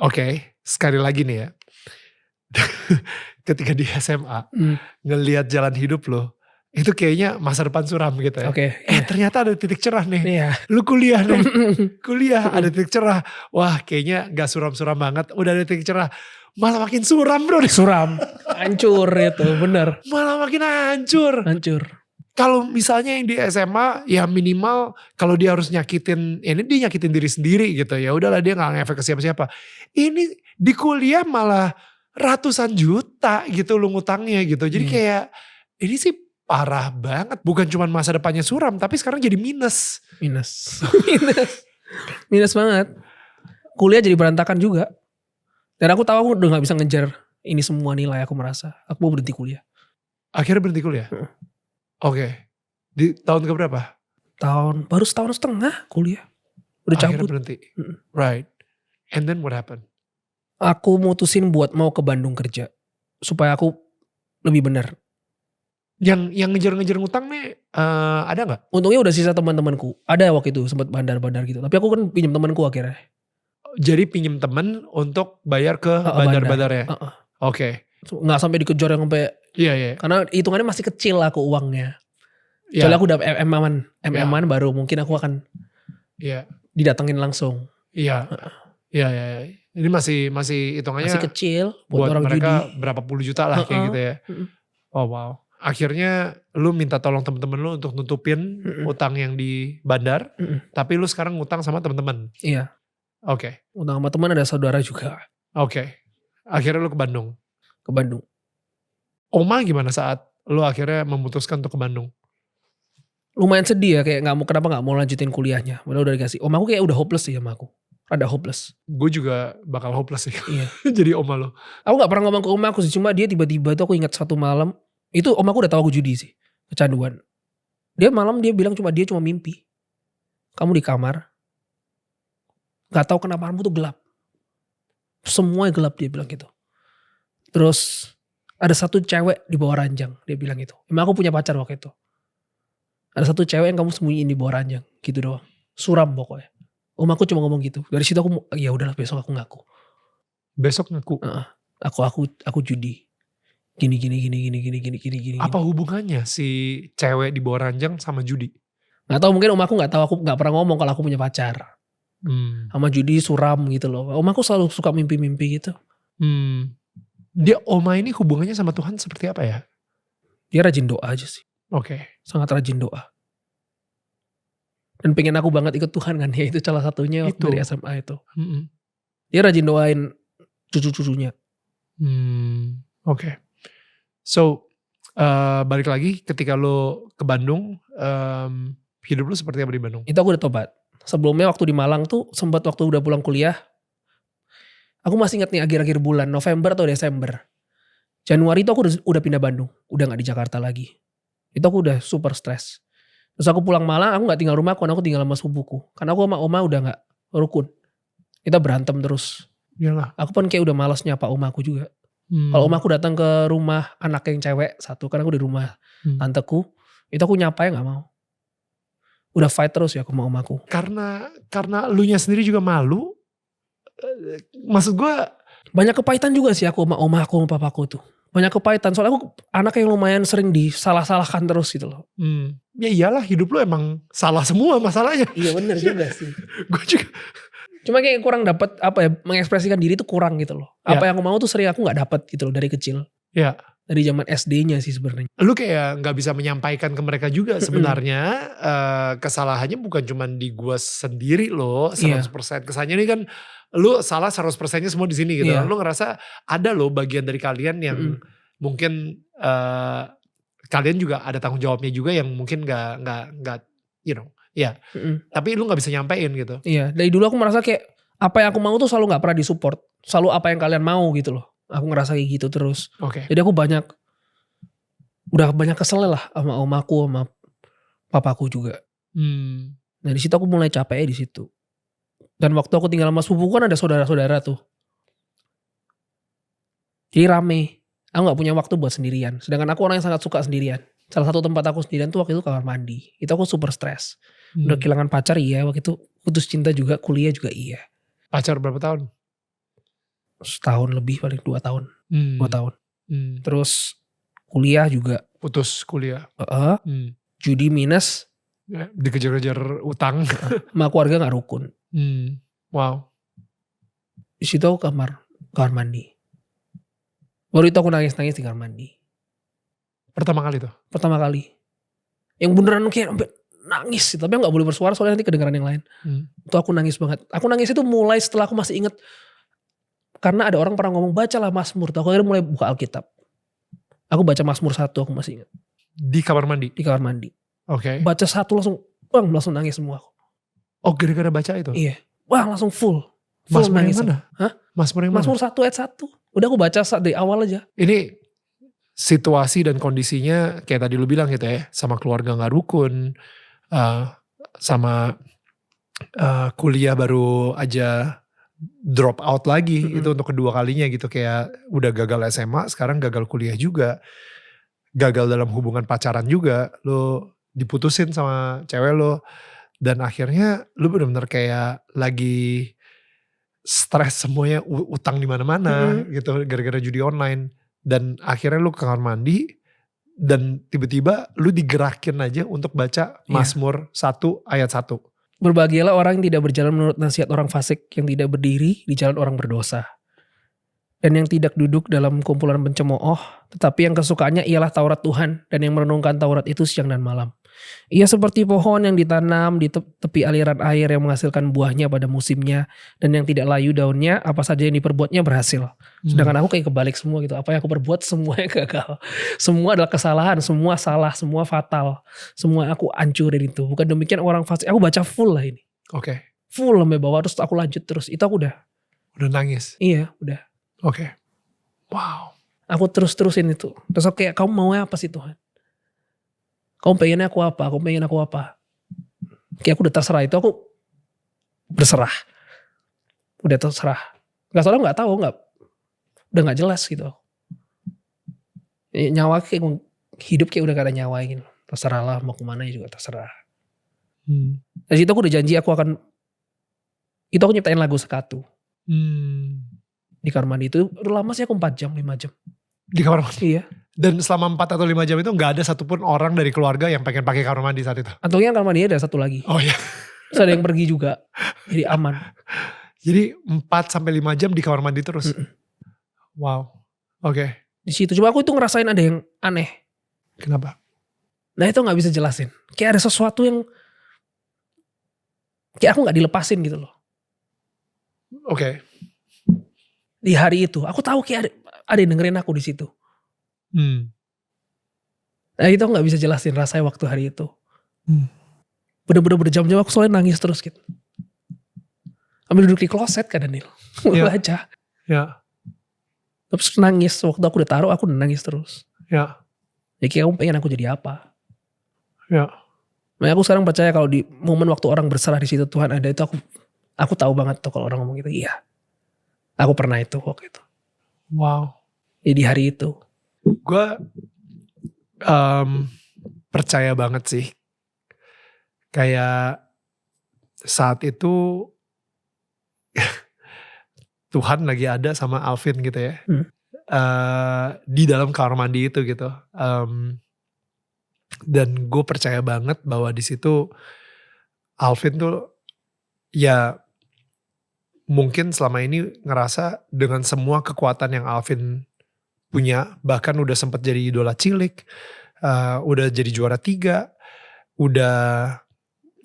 Oke, sekali lagi nih ya. Ketika di SMA, ngelihat jalan hidup lo, itu kayaknya masa depan suram gitu ya. Oke. Ternyata ada titik cerah nih. Iya. Lu kuliah nih. Kuliah ada titik cerah. Wah kayaknya gak suram-suram banget. Udah ada titik cerah. Malah makin suram bro. Suram. Hancur itu bener. Malah makin hancur. Kalau misalnya yang di SMA ya minimal kalau dia harus nyakitin. Ini dia nyakitin diri sendiri gitu. Ya udahlah dia gak ngefek ke siapa-siapa. Ini di kuliah malah ratusan juta gitu lu ngutangnya gitu. Jadi kayak ini sih parah banget. Bukan cuma masa depannya suram. Tapi sekarang jadi minus. Minus banget. Kuliah jadi berantakan juga. Dan aku tahu aku udah gak bisa ngejar ini semua nilai aku merasa. Aku mau berhenti kuliah. Akhirnya berhenti kuliah? Oke. Di tahun keberapa? Baru setahun setengah kuliah. Udah cabut. Akhirnya berhenti? Right. And then what happened? Aku mutusin buat mau ke Bandung kerja. Supaya aku lebih benar. Yang ngejar-ngejar ngutang nih ada gak? Untungnya udah sisa teman-temanku. Ada waktu itu sempat bandar-bandar gitu. Tapi aku kan pinjam temanku akhirnya. Jadi pinjam temen untuk bayar ke bandar-bandarnya? Oke. Gak sampai dikejar yang sampai. Iya. Karena hitungannya masih kecil aku uangnya. Soalnya aku udah MM-an baru mungkin aku akan didatengin langsung. Iya. Ini masih hitungannya. Masih kecil buat orang mereka judi. Berapa puluh juta lah kayak gitu ya. Oh wow. Akhirnya lu minta tolong temen-temen lu untuk nutupin utang yang di bandar. Tapi lu sekarang ngutang sama temen-temen. Iya. Oke. Utang sama teman ada saudara juga. Oke. Akhirnya lu ke Bandung. Oma gimana saat lu akhirnya memutuskan untuk ke Bandung? Lumayan sedih ya, kayak kenapa gak mau lanjutin kuliahnya. Padahal udah dikasih. Oma aku kayak udah hopeless sih sama aku. Rada hopeless. Gue juga bakal hopeless sih. Iya. Jadi oma lo. Aku gak pernah ngomong ke oma aku sih. Cuma dia tiba-tiba tuh aku ingat satu malam. Itu oma aku udah tahu aku judi sih. Kecanduan. Dia bilang dia cuma mimpi. Kamu di kamar. Gak tahu kenapa kamu tuh gelap. Semuanya gelap dia bilang gitu. Terus ada satu cewek di bawah ranjang. Dia bilang gitu. Emang aku punya pacar waktu itu. Ada satu cewek yang kamu sembunyiin di bawah ranjang. Gitu doang. Suram pokoknya. Om aku cuma ngomong gitu. Dari situ aku ya udahlah besok aku ngaku. Besok ngaku? Aku judi. Gini. Apa hubungannya si cewek di bawah ranjang sama judi? Nggak tahu, mungkin om aku nggak tahu, aku nggak pernah ngomong kalau aku punya pacar. Sama judi suram gitu loh. Om aku selalu suka mimpi-mimpi gitu. Dia Oma ini hubungannya sama Tuhan seperti apa ya? Dia rajin doa aja sih. Oke. Sangat rajin doa. Dan pengen aku banget ikut Tuhan kan, ya itu salah satunya waktu Itu. dari SMA itu. Dia rajin doain cucu-cucunya. Oke. So, balik lagi ketika lo ke Bandung, hidup lo seperti apa di Bandung? Itu aku udah tobat. Sebelumnya waktu di Malang tuh sempat waktu udah pulang kuliah. Aku masih ingat nih akhir-akhir bulan November atau Desember. Januari itu aku udah pindah Bandung. Udah gak di Jakarta lagi. Itu aku udah super stres. Terus aku pulang Malang, aku gak tinggal rumahku, aku tinggal sama sepupuku. Karena aku sama oma udah gak rukun. Kita berantem terus. Iyalah. Aku pun kayak udah malas nyapa oma aku juga. Kalau oma aku datang ke rumah anak yang cewek satu, karena aku di rumah tanteku, itu aku nyapa ya gak mau. Udah fight terus ya aku sama omaku. Karena lu nya sendiri juga malu. Maksud gue banyak kepahitan juga sih aku sama oma aku sama papaku tuh. Banyak kepahitan, soalnya aku anak yang lumayan sering disalah-salahkan terus gitu loh. Ya iyalah, hidup lu emang salah semua masalahnya. Iya bener juga sih. Gue juga. Cuma kayak kurang dapat apa ya, mengekspresikan diri tuh kurang gitu loh. Apa yang aku mau tuh sering aku gak dapat gitu loh dari kecil. Ya. Dari zaman SD-nya sih sebenarnya. Lu kayak gak bisa menyampaikan ke mereka juga sebenarnya. Kesalahannya bukan cuma di gua sendiri loh 100%. Kesannya ini kan lu salah 100%-nya semua di sini gitu. Lu ngerasa ada loh bagian dari kalian yang mungkin kalian juga ada tanggung jawabnya juga yang mungkin gak you know. Ya, tapi lu gak bisa nyampein gitu. Iya, dari dulu aku merasa kayak apa yang aku mau tuh selalu gak pernah disupport. Selalu apa yang kalian mau gitu loh. Aku ngerasa kayak gitu terus. Oke. Jadi aku udah banyak kesel lah sama omaku sama papaku juga. Nah di situ aku mulai capek di situ. Dan waktu aku tinggal sama sepupu kan ada saudara-saudara tuh. Jadi rame. Aku gak punya waktu buat sendirian. Sedangkan aku orang yang sangat suka sendirian. Salah satu tempat aku sendirian tuh waktu itu kamar mandi. Itu aku super stres. Udah kehilangan pacar iya. Waktu itu putus cinta juga. Kuliah juga iya. Pacar berapa tahun? Setahun lebih, paling 2 tahun. 2 tahun. Terus kuliah juga. Putus kuliah. Judi minus. Dikejar-kejar utang. Sama keluarga gak rukun. Wow. Di situ aku kamar mandi. Baru itu aku nangis-nangis di kamar mandi. Pertama kali tuh? Pertama kali. Yang beneran kayak sampai nangis. Tapi gak boleh bersuara soalnya nanti kedengeran yang lain. Itu aku nangis banget. Aku nangis itu mulai setelah aku masih inget. Karena ada orang pernah ngomong bacalah Mazmur. Aku akhirnya mulai buka Alkitab. Aku baca Mazmur 1 aku masih inget. Di kamar mandi? Di kamar mandi. Oke. Baca 1 langsung nangis semua aku. Oh gara-gara baca itu? Iya. Wah langsung full Mazmur nangis. yang mana? Hah? Mazmur yang mana? Mazmur 1 ayat 1. Udah aku baca dari awal aja. Ini situasi dan kondisinya kayak tadi lu bilang gitu ya. Sama keluarga gak rukun. Sama kuliah baru aja drop out lagi. Itu untuk kedua kalinya gitu. Kayak udah gagal SMA, sekarang gagal kuliah juga. Gagal dalam hubungan pacaran juga. Lu diputusin sama cewek lo. Dan akhirnya lu bener-bener kayak lagi stres semuanya, utang di mana-mana gitu gara-gara judi online. Dan akhirnya lu ke kamar mandi dan tiba-tiba lu digerakin aja untuk baca Mazmur 1 ayat 1. Berbahagialah orang yang tidak berjalan menurut nasihat orang fasik, yang tidak berdiri di jalan orang berdosa, dan yang tidak duduk dalam kumpulan pencemooh, tetapi yang kesukaannya ialah Taurat Tuhan, dan yang merenungkan Taurat itu siang dan malam. Ia seperti pohon yang ditanam di tepi aliran air yang menghasilkan buahnya pada musimnya, dan yang tidak layu daunnya, apa saja yang diperbuatnya berhasil. Sedangkan aku kayak kebalik semua gitu, apa yang aku perbuat semuanya gagal. Semua adalah kesalahan, semua salah, semua fatal. Semua aku hancurin itu. Bukan demikian orang fasik, aku baca full lah ini. Oke. Full sampai bawah, terus aku lanjut terus. Itu aku udah nangis? Iya udah. Oke. Wow. Aku terus-terusin itu. Terus aku kayak, kamu maunya apa sih Tuhan? Kamu pengennya aku apa? Kamu pengen aku apa? Kayak aku udah terserah itu, aku berserah. Udah terserah. Gak soalnya gak tahu, udah gak jelas gitu. Nyawa kayak hidup kayak udah gak ada nyawa gitu. Terserah lah mau kemana juga terserah. Dari situ aku udah janji aku akan, itu aku nyiptain lagu Sekatu. Di kamar mandi itu udah lama sih aku 4 jam, 5 jam. Di kamar mandi. Iya. Dan selama 4 atau 5 jam itu gak ada satupun orang dari keluarga yang pengen pakai kamar mandi saat itu? Untungnya kamar mandinya ada satu lagi. Oh iya. Terus ada yang pergi juga. Jadi aman. Jadi 4 sampai 5 jam di kamar mandi terus? Wow, oke. Di situ. Cuma aku itu ngerasain ada yang aneh. Kenapa? Nah itu gak bisa jelasin. Kayak ada sesuatu yang kayak aku gak dilepasin gitu loh. Oke. Di hari itu. Aku tahu kayak ada yang dengerin aku di situ. Nah itu aku gak bisa jelasin rasanya waktu hari itu. Bener-bener berjam-jam aku soalnya nangis terus gitu. Ambil duduk di kloset kan Daniel. Baca. Ya. Terus nangis. Waktu aku udah taruh aku udah nangis terus. Ya. Ya kayak kamu pengen aku jadi apa. Ya. Makanya aku sekarang percaya kalau di momen waktu orang berserah di situ Tuhan ada itu aku tahu banget tuh kalau orang ngomong gitu. Iya. Aku pernah itu waktu itu. Wow. Ya di hari itu. Gue percaya banget sih. Kayak saat itu Tuhan lagi ada sama Alvin gitu ya. Di dalam kamar mandi itu gitu. Dan gue percaya banget bahwa di situ Alvin tuh ya mungkin selama ini ngerasa dengan semua kekuatan yang Alvin punya, bahkan udah sempat jadi idola cilik, udah jadi juara 3, udah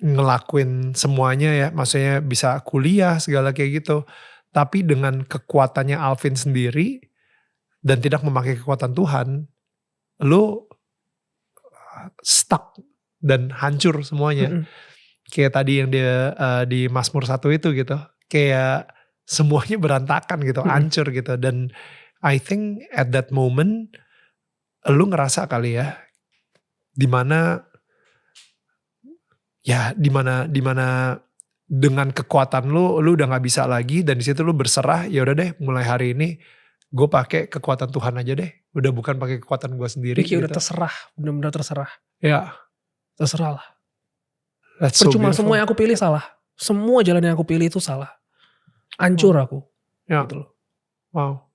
ngelakuin semuanya ya, maksudnya bisa kuliah segala kayak gitu. Tapi dengan kekuatannya Alvin sendiri dan tidak memakai kekuatan Tuhan, lo stuck dan hancur semuanya. Kayak tadi yang dia di Mazmur 1 itu gitu. Kayak semuanya berantakan gitu, hancur gitu. Dan I think at that moment lu ngerasa kali ya, dimana dengan kekuatan lu udah nggak bisa lagi, dan di situ lu berserah. Ya udah deh, mulai hari ini gue pakai kekuatan Tuhan aja deh, udah bukan pakai kekuatan gue sendiri. Kayak gitu. udah terserah, benar-benar terserah. Ya, terserah lah. so Percuma semua yang aku pilih salah, semua jalan yang aku pilih itu salah, hancur aku. Ya, gitu loh. Wow,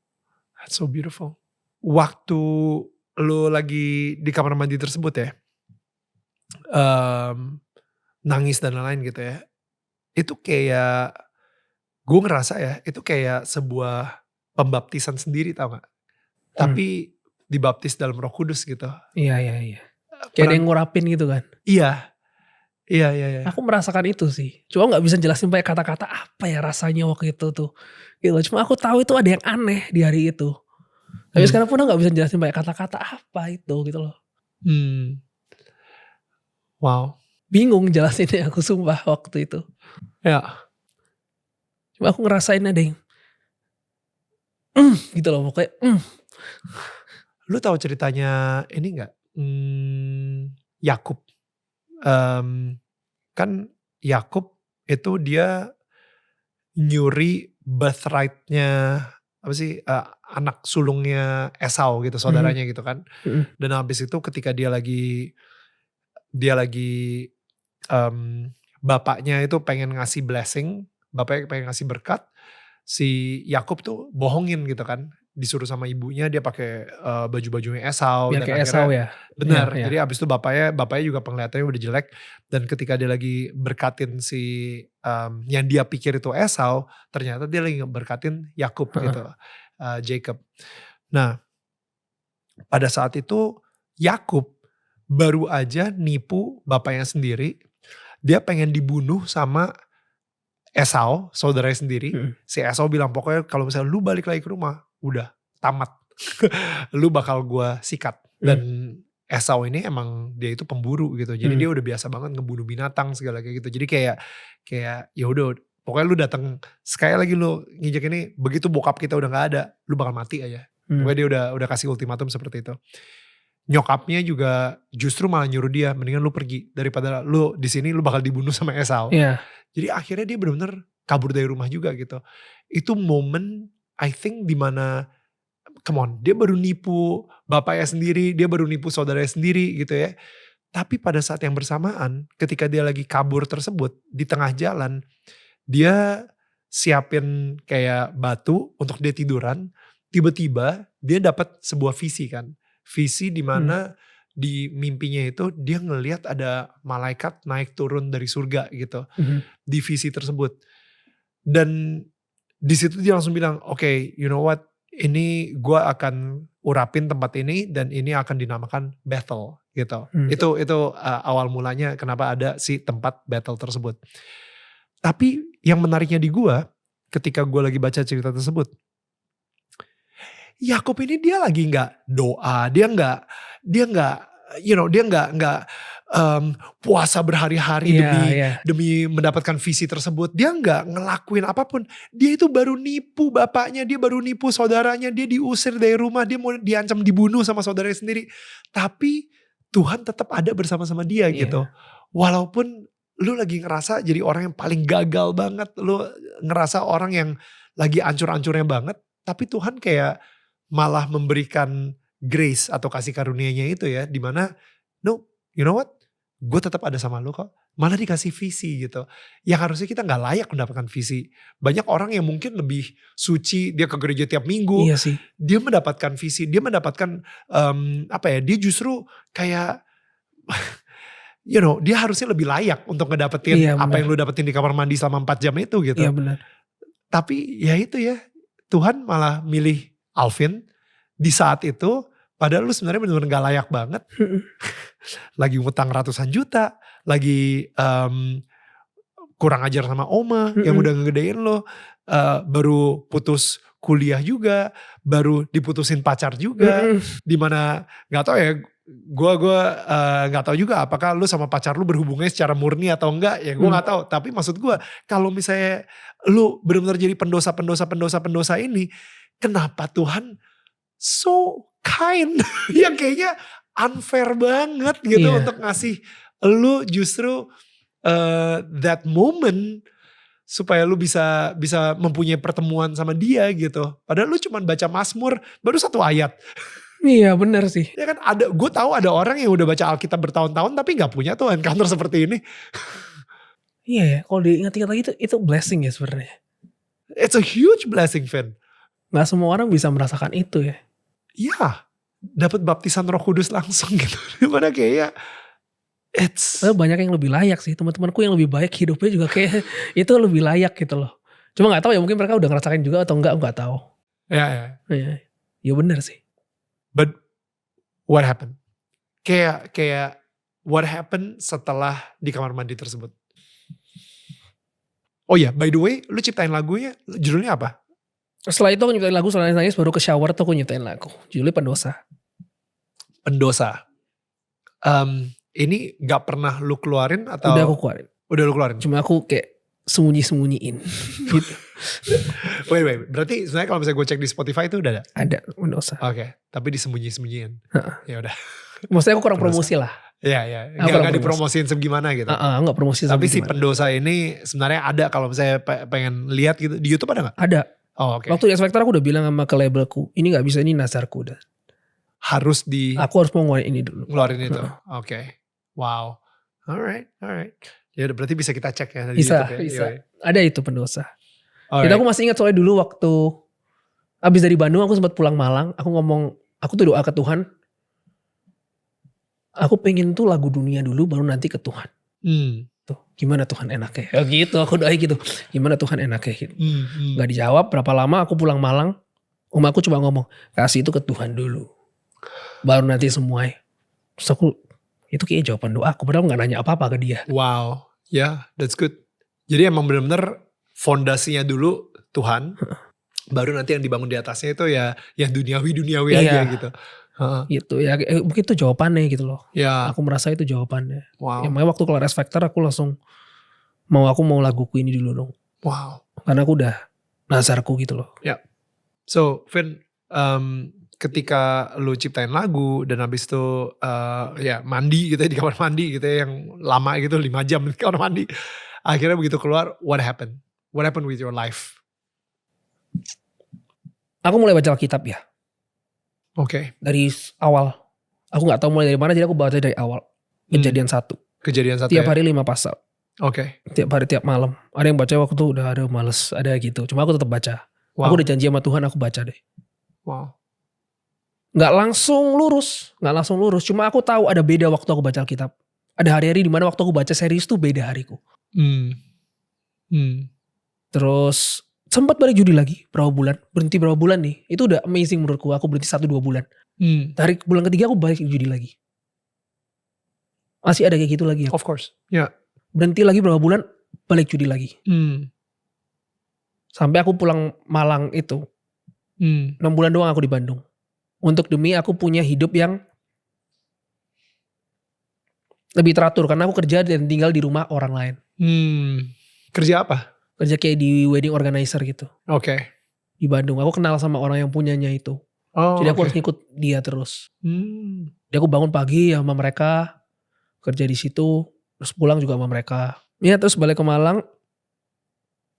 that's so beautiful. Waktu lu lagi di kamar mandi tersebut ya, nangis dan lain-lain gitu ya, itu kayak gue ngerasa ya, itu kayak sebuah pembaptisan sendiri, tau gak? Tapi dibaptis dalam Roh Kudus gitu. Iya. Kayak ada yang ngurapin gitu kan. Iya. Aku merasakan itu sih. Cuma gak bisa jelasin pakai kata-kata apa ya rasanya waktu itu tuh. Gitu. Cuma aku tahu itu ada yang aneh di hari itu. Tapi sekarang pun aku gak bisa jelasin pakai kata-kata apa itu gitu loh. Wow. Bingung jelasinnya aku sumpah waktu itu. Ya. Cuma aku ngerasain ada yang gitu loh pokoknya. Lu tahu ceritanya ini gak? Yakub. Kan Yakub itu dia nyuri birthright-nya apa sih, anak sulungnya Esau gitu, saudaranya gitu kan. Dan habis itu ketika dia lagi bapaknya itu pengen ngasih blessing, bapaknya pengen ngasih berkat, si Yakub tuh bohongin gitu kan, disuruh sama ibunya dia pakai baju-bajunya Esau. Biar dan kayak Esau ya. Benar. Ya. Jadi abis itu bapaknya juga penglihatannya udah jelek, dan ketika dia lagi berkatin si yang dia pikir itu Esau, ternyata dia lagi berkatin Yakub gitu, Jacob. Nah, pada saat itu Yakub baru aja nipu bapaknya sendiri. Dia pengen dibunuh sama Esau, saudaranya sendiri. Si Esau bilang, pokoknya kalau misalnya lu balik lagi ke rumah, udah tamat. Lu bakal gua sikat. Dan Esau ini emang dia itu pemburu gitu. Jadi dia udah biasa banget ngebunuh binatang segala kayak gitu. Jadi kayak ya udah, pokoknya lu datang sekali lagi lu nginjek ini, begitu bokap kita udah gak ada, lu bakal mati aja. Pokoknya dia udah kasih ultimatum seperti itu. Nyokapnya juga justru malah nyuruh dia, mendingan lu pergi daripada lu di sini, lu bakal dibunuh sama Esau. Iya. Jadi akhirnya dia benar-benar kabur dari rumah juga gitu. Itu momen I think dimana, come on, dia baru nipu bapaknya sendiri, dia baru nipu saudaranya sendiri gitu ya. Tapi pada saat yang bersamaan, ketika dia lagi kabur tersebut, di tengah jalan, dia siapin kayak batu untuk dia tiduran, tiba-tiba dia dapat sebuah visi kan. Visi di mana di mimpinya itu dia ngelihat ada malaikat naik turun dari surga gitu. Di visi tersebut. Dan di situ dia langsung bilang, oke, you know what? Ini gue akan urapin tempat ini dan ini akan dinamakan Bethel gitu. Itu awal mulanya kenapa ada si tempat Bethel tersebut. Tapi yang menariknya di gue, ketika gue lagi baca cerita tersebut, Yakub ini dia lagi nggak doa, dia nggak puasa berhari-hari demi mendapatkan visi tersebut. Dia nggak ngelakuin apapun. Dia itu baru nipu bapaknya, dia baru nipu saudaranya, dia diusir dari rumah, dia mau diancam dibunuh sama saudaranya sendiri. Tapi Tuhan tetap ada bersama-sama dia gitu. Walaupun lu lagi ngerasa jadi orang yang paling gagal banget, lu ngerasa orang yang lagi ancur-ancurnya banget, tapi Tuhan kayak malah memberikan grace atau kasih karunia-Nya itu ya, dimana no, you know what, gue tetap ada sama lu kok, malah dikasih visi gitu, yang harusnya kita nggak layak mendapatkan visi. Banyak orang yang mungkin lebih suci, dia ke gereja tiap minggu, dia mendapatkan visi, dia mendapatkan dia justru kayak dia harusnya lebih layak untuk ngedapetin apa yang lu dapetin di kamar mandi selama 4 jam itu gitu. Iya benar. Tapi ya itu ya, Tuhan malah milih Alvin di saat itu, padahal lu sebenarnya benar-benar gak layak banget. Lagi ngutang ratusan juta, lagi kurang ajar sama oma yang udah ngegedein lo, baru putus kuliah juga, baru diputusin pacar juga, dimana gak tahu ya, gue nggak tahu juga apakah lu sama pacar lu berhubungannya secara murni atau enggak ya, gue nggak tahu. Tapi maksud gue, kalau misalnya lu benar-benar jadi pendosa ini, kenapa Tuhan so kind yang kayaknya unfair banget gitu untuk ngasih lu justru that moment supaya lu bisa mempunyai pertemuan sama dia gitu. Padahal lu cuma baca Mazmur baru 1 ayat. Iya benar sih. Ya kan, gue tahu ada orang yang udah baca Alkitab bertahun-tahun tapi gak punya tuh encounter seperti ini. Iya ya, kalau diingat-ingat lagi itu blessing ya sebenarnya. It's a huge blessing, Vin. Gak semua orang bisa merasakan itu ya. Iya, dapat baptisan Roh Kudus langsung gitu. Dimana kayak banyak yang lebih layak sih, teman-temanku yang lebih baik hidupnya juga kayak itu lebih layak gitu loh. Cuma nggak tahu ya, mungkin mereka udah ngerasain juga atau nggak tahu. Ya. Ya benar sih. But what happened? Kayak what happened setelah di kamar mandi tersebut? Oh ya, by the way, lu ciptain lagunya, judulnya apa? Setelah itu aku nyiptain lagu, setelah nangis baru ke shower tuh aku nyiptain lagu. Judulnya Pendosa. Ini gak pernah lu keluarin atau? Udah aku keluarin. Udah lu keluarin? Cuma aku kayak sembunyi-sembunyiin gitu. Wait, berarti sebenarnya kalau misalnya gue cek di Spotify itu udah ada? Ada, Pendosa. Oke, tapi disembunyi-sembunyiin. Ya udah. Maksudnya aku kurang promosi lah. Iya. Gak dipromosiin segimana gitu. Gak promosi. Tapi si Pendosa ini sebenarnya ada, kalau misalnya pengen lihat gitu. Di YouTube ada gak? Ada. Oh, oke. Waktu di X Factor aku udah bilang sama ke labelku, ini gak bisa, ini nazarku udah. Harus aku harus mau ngeluarin ini dulu. Ngeluarin itu. Oke. Wow. Alright. Ya berarti bisa kita cek ya di bisa, YouTube ya. Bisa. Ada itu Pendosa. Alright. Jadi aku masih ingat soalnya dulu waktu abis dari Bandung aku sempat pulang Malang, aku ngomong, aku tuh doa ke Tuhan, aku pengen tuh lagu dunia dulu baru nanti ke Tuhan. Tuh, gimana Tuhan enaknya? Ya gitu, aku doa gitu. Gimana Tuhan enaknya gitu. Gak dijawab, berapa lama aku pulang Malang, aku cuma ngomong, kasih itu ke Tuhan dulu. Baru nanti semuanya. Terus aku, itu kayak jawaban doa aku, padahal gak nanya apa-apa ke dia. Wow, that's good. Jadi emang benar-benar fondasinya dulu Tuhan, baru nanti yang dibangun di atasnya itu ya yang duniawi aja gitu. Gitu ya, mungkin itu jawabannya gitu loh. Ya. Aku merasa itu jawabannya. Wow. Ya, makanya waktu keluar X Factor aku langsung aku mau laguku ini dulu dong. Wow. Karena aku udah nazarku gitu loh. Ya. So Vin, ketika lu ciptain lagu dan habis itu mandi gitu ya, di kamar mandi gitu ya, yang lama gitu 5 jam di kamar mandi. Akhirnya begitu keluar, what happened? What happened with your life? Aku mulai baca Alkitab ya. Oke. Dari awal. Aku gak tahu mulai dari mana, jadi aku baca dari awal. Kejadian 1. Tiap hari 5 pasal. Oke. Tiap hari, tiap malam. Ada yang baca waktu tuh udah ada males, ada gitu. Cuma aku tetap baca. Wow. Aku udah janji sama Tuhan, aku baca deh. Wow. Nggak langsung lurus. Cuma aku tahu ada beda waktu aku baca Alkitab. Ada hari-hari dimana waktu aku baca series tuh beda hariku. Terus sempat balik judi lagi berapa bulan. Berhenti berapa bulan nih. Itu udah amazing menurutku. Aku berhenti 1-2 bulan. Dari bulan ketiga aku balik judi lagi. Masih ada kayak gitu lagi. Of course. Ya. Berhenti lagi berapa bulan, balik judi lagi. Sampai aku pulang Malang itu. 6 bulan doang aku di Bandung. Untuk demi aku punya hidup yang lebih teratur. Karena aku kerja dan tinggal di rumah orang lain. Kerja apa? Kerja kayak di wedding organizer gitu. Oke. Di Bandung. Aku kenal sama orang yang punyanya itu. Jadi aku harus ngikut dia terus. Jadi aku bangun pagi sama mereka. Kerja di situ. Terus pulang juga sama mereka. Ya terus balik ke Malang.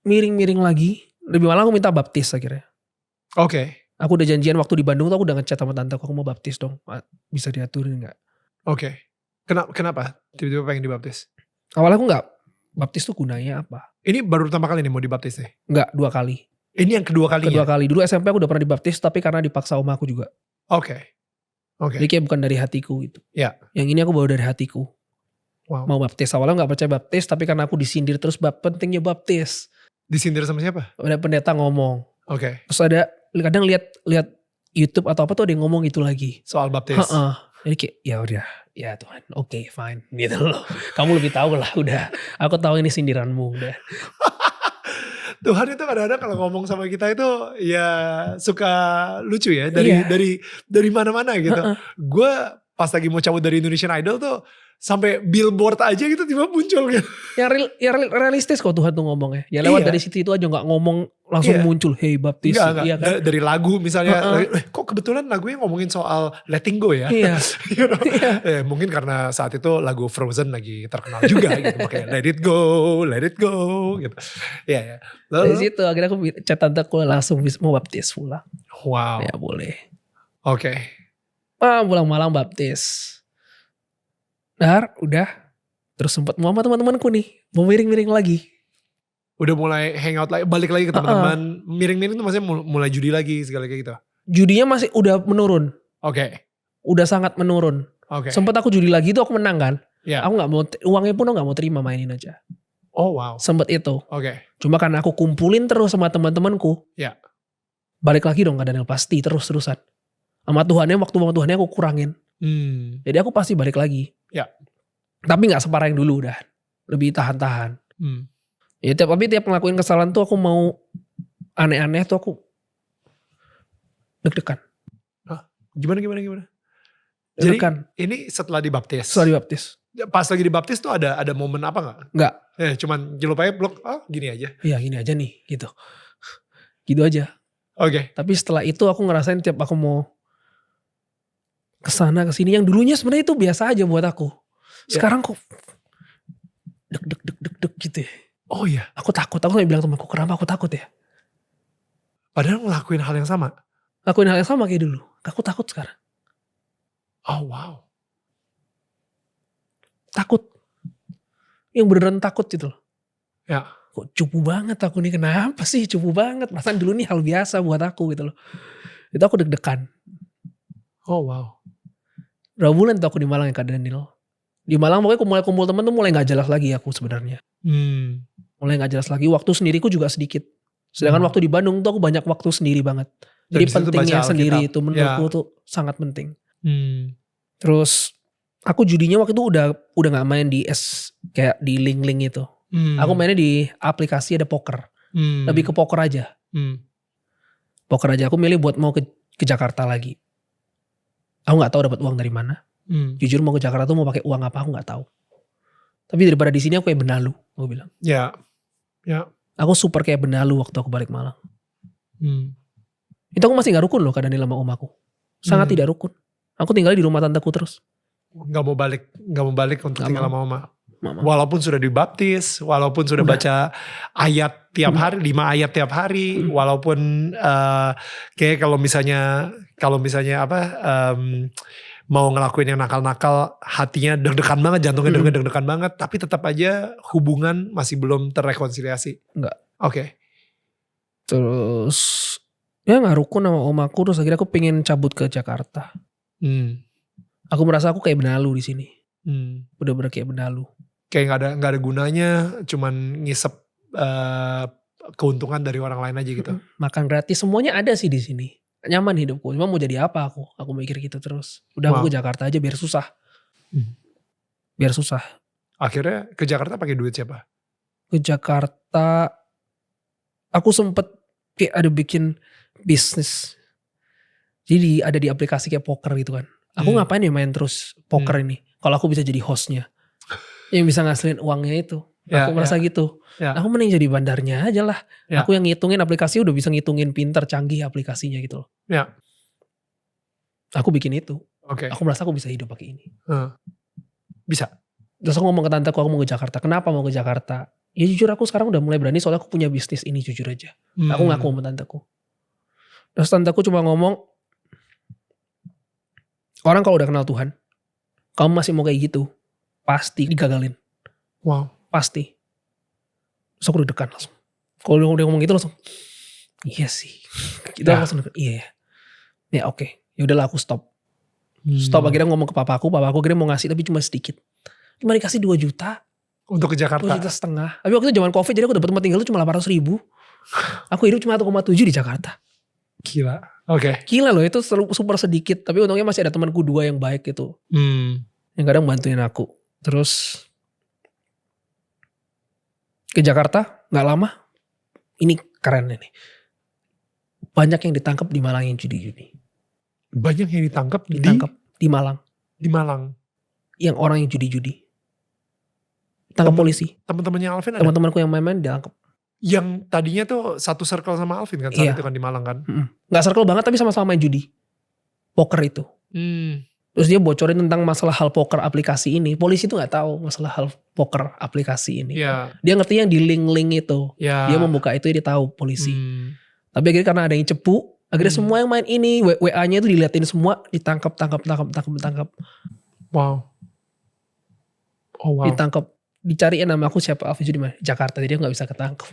Miring-miring lagi. Lebih malang aku minta baptis akhirnya. Oke. Aku udah janjian waktu di Bandung tuh aku udah ngechat sama tante aku mau baptis dong. Bisa diaturin gak? Oke. Kenapa? Tiba-tiba pengen dibaptis? Awalnya aku gak. Baptis tuh gunanya apa? Ini baru pertama kali nih mau dibaptis nih? Enggak, 2 kali. Ini yang kedua kalinya? Kedua kali. Dulu SMP aku udah pernah dibaptis tapi karena dipaksa oma aku juga. Oke. Jadi kayak bukan dari hatiku gitu. Ya. Yang ini aku bawa dari hatiku. Wow. Mau baptis. Awalnya gak percaya baptis tapi karena aku disindir terus pentingnya baptis. Disindir sama siapa? Ada pendeta ngomong. Oke. Terus ada kadang lihat YouTube atau apa tuh ada yang ngomong itu lagi. Soal baptis. Jadi kayak ya udah, ya Tuhan, oke, fine, gitu loh. Kamu lebih tahu lah, udah. Aku tahu ini sindiranmu, udah. Tuhan itu kadang-kadang kalau ngomong sama kita itu ya suka lucu ya dari mana-mana gitu. Gue pas lagi mau cabut dari Indonesian Idol tuh sampai billboard aja gitu tiba muncul gitu. Yang realistis kok Tuhan tuh ngomongnya. Ya lewat dari situ itu aja gak ngomong langsung muncul. Hey baptis. Enggak. Iya kan? Dari lagu misalnya. Kok kebetulan lagunya ngomongin soal letting go ya. Iya. You know? Mungkin karena saat itu lagu Frozen lagi terkenal juga gitu. Makanya let it go gitu. Iya. Dari situ akhirnya aku chat tanteku langsung mau baptis pulang. Wow. Ya boleh. Oke. Pulang Malang baptis. Udah. Terus sempat mau sama teman-temanku nih. Mau miring-miring lagi. Udah mulai hangout lagi. Balik lagi ke teman-teman. Miring-miring tuh maksudnya mulai judi lagi segala kayak gitu. Judinya masih udah menurun. Oke. Udah sangat menurun. Oke. Sempat aku judi lagi tuh aku menang kan. Yeah. Aku gak mau, uangnya pun aku gak mau terima mainin aja. Oh wow. Sempat itu. Oke. Cuma karena aku kumpulin terus sama teman-temanku. Ya. Balik lagi dong ke Daniel pasti terus-terusan. Sama Tuhannya waktu-waktunya aku kurangin. Jadi aku pasti balik lagi. Ya. Tapi gak separah yang dulu udah. Lebih tahan-tahan. Ya tapi tiap ngelakuin kesalahan tuh aku mau aneh-aneh tuh aku deg-degan. Gimana? Deg-degan. Jadi ini setelah dibaptis? Setelah dibaptis. Pas lagi dibaptis tuh ada momen apa gak? Enggak. Cuman jelup aja blok, gini aja. Iya gini aja nih gitu. Gitu aja. Oke. Tapi setelah itu aku ngerasain tiap aku mau kesana kesini yang dulunya sebenarnya itu biasa aja buat aku. Sekarang kok deg gitu ya. Oh iya. Aku takut. Aku bilang temanku kenapa aku takut ya. Padahal ngelakuin hal yang sama. Lakuin hal yang sama kayak dulu. Aku takut sekarang. Oh wow. Takut. Yang beneran takut gitu loh. Ya. Kok cupu banget aku nih. Kenapa sih cupu banget. Perasaan dulu nih hal biasa buat aku gitu loh. Itu aku deg-degan. Oh wow. Berapa bulan tuh aku di Malang ya Kak Daniel. Di Malang pokoknya kumpul temen tuh mulai gak jelas lagi aku sebenarnya. Mulai gak jelas lagi. Waktu sendiriku juga sedikit. Sedangkan waktu di Bandung tuh aku banyak waktu sendiri banget. Jadi pentingnya sendiri itu menurutku tuh sangat penting. Terus aku judinya waktu itu udah gak main di kayak di link-link itu. Aku mainnya di aplikasi ada poker. Lebih ke poker aja. Poker aja. Aku milih buat mau ke Jakarta lagi. Aku gak tahu dapat uang dari mana. Jujur mau ke Jakarta tuh mau pakai uang apa aku gak tahu. Tapi daripada di sini aku kayak benalu, aku bilang. Ya. Aku super kayak benalu waktu aku balik Malang. Itu aku masih gak rukun loh Kak Daniel sama om aku. Sangat tidak rukun. Aku tinggal di rumah tanteku terus. Gak mau balik untuk tinggal sama mama. Mama. Walaupun sudah dibaptis, walaupun sudah baca ayat tiap hari, 5 ayat tiap hari, walaupun kayak kalau misalnya mau ngelakuin yang nakal-nakal, hatinya deg-degan banget, jantungnya deg-degan banget, tapi tetap aja hubungan masih belum terrekonsiliasi. Enggak. Oke. Terus Ya gak rukun sama om aku, terus akhirnya aku pengen cabut ke Jakarta. Aku merasa aku kayak benalu di sini. Bener-bener kayak benalu. Kayak nggak ada gunanya, cuman ngisep keuntungan dari orang lain aja gitu. Makan gratis, semuanya ada sih di sini. Nyaman hidupku, cuma mau jadi apa aku? Aku mikir gitu terus. Udah aku ke Jakarta aja biar susah. Biar susah. Akhirnya ke Jakarta pakai duit siapa? Ke Jakarta, aku sempet kayak ada bikin bisnis. Jadi ada di aplikasi kayak poker gitu kan. Aku ngapain ya main terus poker ini? Kalau aku bisa jadi hostnya. Yang bisa ngasilin uangnya itu. Aku merasa gitu. Aku mending jadi bandarnya aja lah. Aku yang ngitungin aplikasi udah bisa ngitungin pinter, canggih aplikasinya gitu loh. Aku bikin itu. Aku merasa aku bisa hidup pakai ini. Bisa? Terus aku ngomong ke tanteku aku mau ke Jakarta. Kenapa mau ke Jakarta? Ya jujur aku sekarang udah mulai berani soalnya aku punya bisnis ini jujur aja. Aku ngaku sama tanteku. Terus tanteku cuma ngomong, orang kalau udah kenal Tuhan, kamu masih mau kayak gitu, pasti digagalin. Wow. Pasti. Terus aku deg-degan langsung. Kalau dia ngomong gitu langsung, iya sih. Kita langsung iya. Ya oke. Ya udahlah aku stop. Stop akhirnya ngomong ke papaku akhirnya mau ngasih tapi cuma sedikit. Cuma dikasih 2 juta. Untuk ke Jakarta? 2,5 juta. Tapi waktu itu zaman Covid jadi aku dapat tempat tinggal itu cuma 800.000. Aku hidup cuma 1,7 di Jakarta. Gila. Oke. Gila loh itu super sedikit. Tapi untungnya masih ada temanku 2 yang baik gitu. Yang kadang bantuin aku. Terus ke Jakarta gak lama. Ini keren ini. Banyak yang ditangkap di Malang yang judi-judi. Banyak yang ditangkap di Malang. Di Malang? Yang orang yang judi-judi. Tangkap polisi. Teman-temannya Alvin ada? Teman-temanku yang main-main ditangkap. Yang tadinya tuh satu circle sama Alvin kan saat itu kan di Malang kan? Gak circle banget tapi sama-sama main judi. Poker itu. Terus dia bocorin tentang masalah hal poker aplikasi ini. Polisi tuh gak tahu masalah hal poker aplikasi ini. Dia ngerti yang di link-link itu. Dia membuka itu dia tahu polisi. Tapi akhirnya karena ada yang cepu. Akhirnya semua yang main ini WA-nya itu diliatin semua. Ditangkap. Wow. Oh wow. Ditangkap. Dicariin nama aku siapa, Alvin Judi mana? Jakarta, jadi aku gak bisa ketangkep.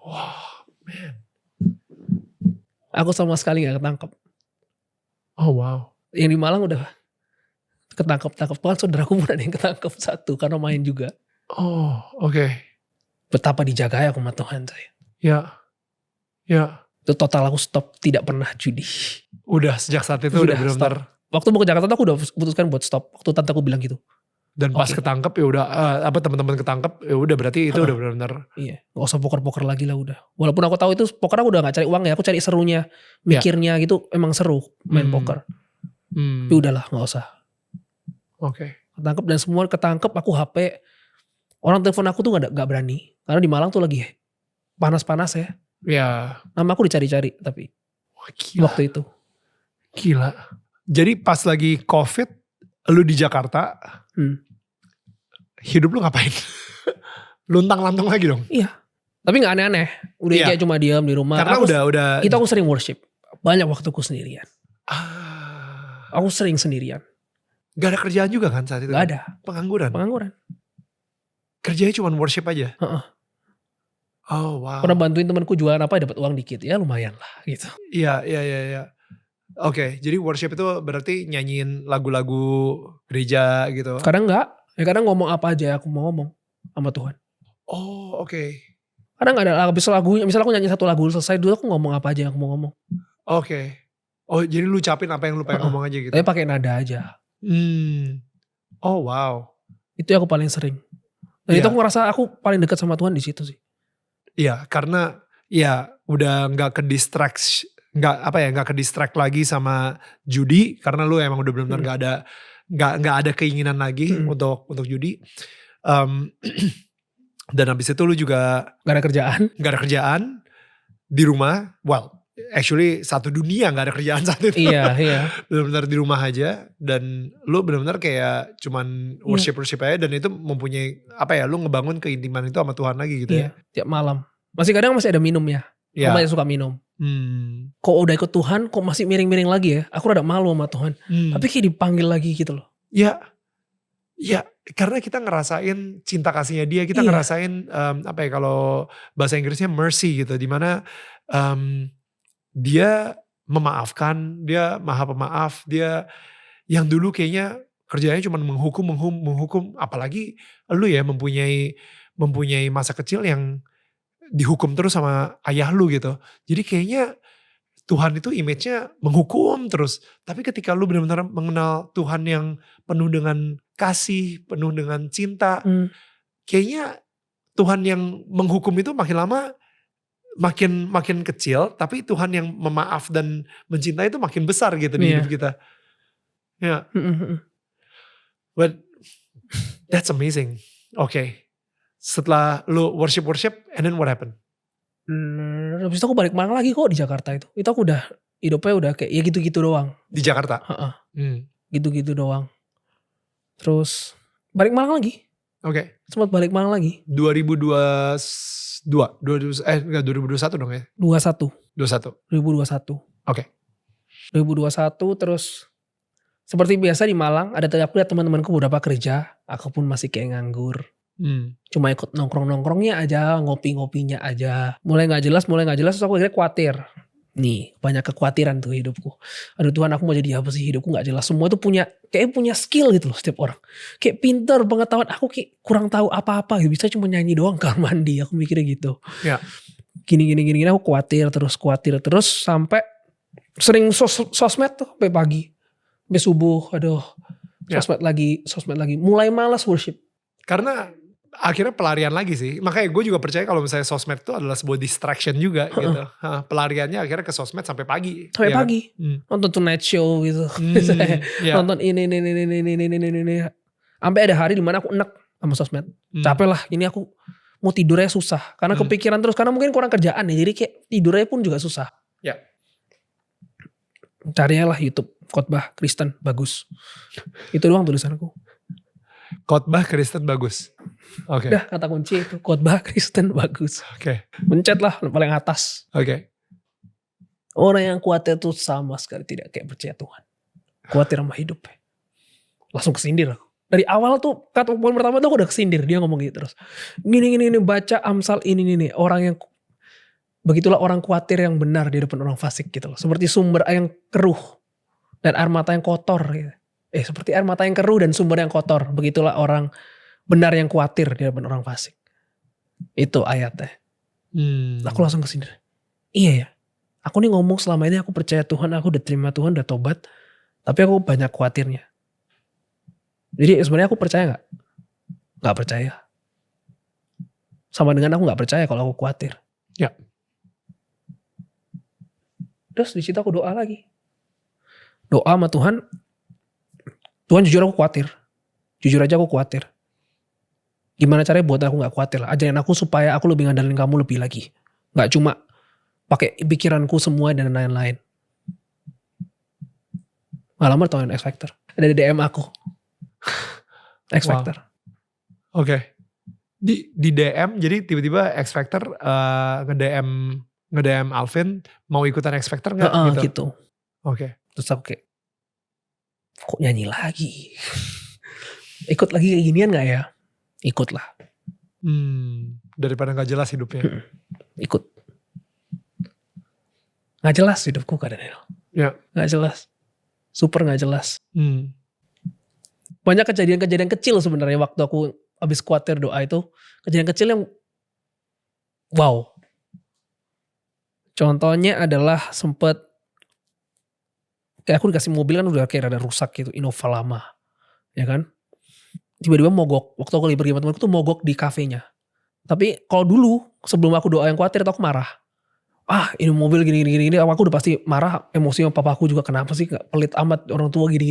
Wah, man. Aku sama sekali gak ketangkep. Oh wow. Yang di Malang udah ketangkep. Bahkan saudaraku pun ada yang ketangkep 1 karena main juga. Oh, oke. Betapa dijaga ya aku sama Tuhan saya. Ya. Itu total aku stop, tidak pernah judi. Udah sejak saat itu udah benar-benar. Waktu mau ke Jakarta tuh aku udah putuskan buat stop. Waktu tanteku bilang gitu. Dan pas ketangkep ya udah teman-teman ketangkep ya udah berarti itu udah benar-benar. Iya, gak usah poker-poker lagi lah udah. Walaupun aku tahu itu poker aku udah gak cari uang ya, aku cari serunya, mikirnya gitu emang seru main poker. Tapi udahlah gak usah. Oke. Ketangkep dan semua ketangkep aku HP. Orang telepon aku tuh gak berani. Karena di Malang tuh lagi panas-panas ya. Ya. Nama aku dicari-cari tapi. Wah, gila. Waktu itu. Gila. Jadi pas lagi Covid lu di Jakarta. Hidup lu ngapain? Luntang-lantung lagi dong? Iya. Tapi gak aneh-aneh. Udah kayak cuma diam di rumah. Karena udah. Itu aku sering worship. Banyak waktuku sendirian. Aku sering sendirian. Gak ada kerjaan juga kan saat itu? Gak ada. Pengangguran? Kerjanya cuma worship aja? Oh wow. Pernah bantuin temanku jualan apa dapat uang dikit. Ya lumayan lah gitu. Iya. Oke, jadi worship itu berarti nyanyiin lagu-lagu gereja gitu? Kadang enggak. Ya kadang ngomong apa aja aku mau ngomong sama Tuhan. Oh oke. Kadang ada habis lagunya, misalnya aku nyanyi 1 lagu selesai dulu aku ngomong apa aja yang aku mau ngomong. Oke. Oh jadi lu ucapin apa yang lu pengen ngomong aja gitu? Tapi pakai nada aja. Oh wow. Itu yang aku paling sering. Dan itu aku ngerasa aku paling dekat sama Tuhan di situ sih. Iya, karena ya udah nggak ke distract lagi sama judi karena lu emang udah benar-benar nggak ada keinginan lagi untuk judi. Dan habis itu lu juga nggak ada kerjaan di rumah. Well, actually satu dunia nggak ada kerjaan saat itu. Iya. Benar-benar di rumah aja dan lu benar-benar kayak cuman worship aja dan itu mempunyai lu ngebangun keintiman itu sama Tuhan lagi gitu ya. Tiap malam. Masih ada minum ya. Aku banyak suka minum. Kok udah ikut Tuhan kok masih miring-miring lagi ya. Aku rada malu sama Tuhan. Tapi kayak dipanggil lagi gitu loh. Ya karena kita ngerasain cinta kasihnya dia. Kita ngerasain kalau bahasa Inggrisnya mercy gitu. Dimana dia memaafkan, dia maha pemaaf, dia yang dulu kayaknya kerjanya cuma menghukum, apalagi lu ya mempunyai masa kecil yang dihukum terus sama ayah lu gitu. Jadi kayaknya Tuhan itu image-nya menghukum terus. Tapi ketika lu benar-benar mengenal Tuhan yang penuh dengan kasih, penuh dengan cinta, kayaknya Tuhan yang menghukum itu makin lama makin kecil, tapi Tuhan yang memaaf dan mencintai itu makin besar gitu di hidup kita. Ya, but that's amazing. Okay. Setelah lu worship, and then what happened? Habis itu aku balik Malang lagi kok di Jakarta itu. Itu aku udah hidupnya udah kayak ya gitu-gitu doang. Di Jakarta? Gitu-gitu doang. Terus balik Malang lagi. Oke. Sempat balik Malang lagi. 2021 dong ya? 2021. Oke. 2021 terus seperti biasa di Malang ada aku lihat teman-temanku beberapa kerja, aku pun masih kayak nganggur. Cuma ikut nongkrong-nongkrongnya aja, ngopi-ngopinya aja. Mulai gak jelas, terus aku akhirnya khawatir. Nih, banyak kekhawatiran tuh hidupku. Aduh Tuhan, aku mau jadi apa sih, hidupku gak jelas. Semua itu punya skill gitu loh setiap orang. Kayak pinter, pengetahuan. Aku kayak kurang tahu apa-apa. Bisa cuma nyanyi doang kamar mandi. Aku mikirnya gitu. Ya. Gini, aku khawatir terus. Sampai sering sosmed tuh sampai pagi. Sampai subuh, aduh. Sosmed lagi. Mulai malas worship. Karena akhirnya pelarian lagi sih. Makanya gue juga percaya kalau misalnya sosmed itu adalah sebuah distraction juga gitu. Pelariannya akhirnya ke sosmed sampai pagi. Sampai pagi. Nonton Tonight Show gitu. Nonton ini. Sampai ada hari dimana aku enek sama sosmed. Capek lah. Ini aku mau tidurnya susah. Karena kepikiran terus. Karena mungkin kurang kerjaan ya. Jadi kayak tidurnya pun juga susah. Ya. Carilah YouTube. Khotbah Kristen bagus. Itu doang tulisanku. Khotbah Kristen bagus. Oke. Udah kata kunci itu. Khotbah Kristen bagus. Oke. Mencet lah paling atas. Oke. Orang yang khawatir tuh sama sekali tidak kayak percaya Tuhan. Khawatir sama hidup. Langsung kesindir aku. Dari awal tuh kata poin pertama tuh aku udah kesindir. Dia ngomong gitu terus. Gini baca Amsal ini. Orang yang begitulah orang khawatir yang benar di depan orang fasik gitu loh. Seperti sumber air yang keruh dan air mata yang kotor gitu. Seperti air mata yang keruh dan sumber yang kotor. Begitulah orang benar yang khawatir di depan orang fasik. Itu ayatnya. Aku langsung kesindir. Iya ya. Aku nih ngomong selama ini aku percaya Tuhan. Aku udah terima Tuhan, udah tobat. Tapi aku banyak khawatirnya. Jadi sebenarnya aku percaya gak? Gak percaya. Sama dengan aku gak percaya kalau aku khawatir. Ya. Terus di situ aku doa lagi. Doa sama Tuhan. Tuhan jujur aku khawatir. Jujur aja aku khawatir. Gimana caranya buat aku gak khawatir? Ajarin aku supaya aku lebih ngandalin kamu lebih lagi. Gak cuma pakai pikiranku semua dan lain-lain. Gak lama tahun X Factor. Ada di DM aku. X Factor. Wow. Oke. Di DM jadi tiba-tiba X Factor nge-DM Alvin mau ikutan X Factor gak? Gitu. Oke. Terus aku kayak, kok nyanyi lagi? Ikut lagi kayak ginian gak ya? Ikutlah. Daripada gak jelas hidupnya. Ikut. Gak jelas hidupku Kak Daniel. Ya. Gak jelas. Super gak jelas. Banyak kejadian-kejadian kecil sebenarnya waktu aku habis khawatir doa itu. Kejadian kecil yang wow. Contohnya adalah sempet kayak aku dikasih mobil kan udah kayak rada rusak gitu. Innova lama. Ya kan. Tiba-tiba mogok. Waktu aku pergi sama temanku tuh mogok di kafenya. Tapi kalau dulu sebelum aku doa yang khawatir aku marah. Ini mobil gini. Aku udah pasti marah, emosi sama papaku juga, kenapa sih gak pelit amat orang tua gini.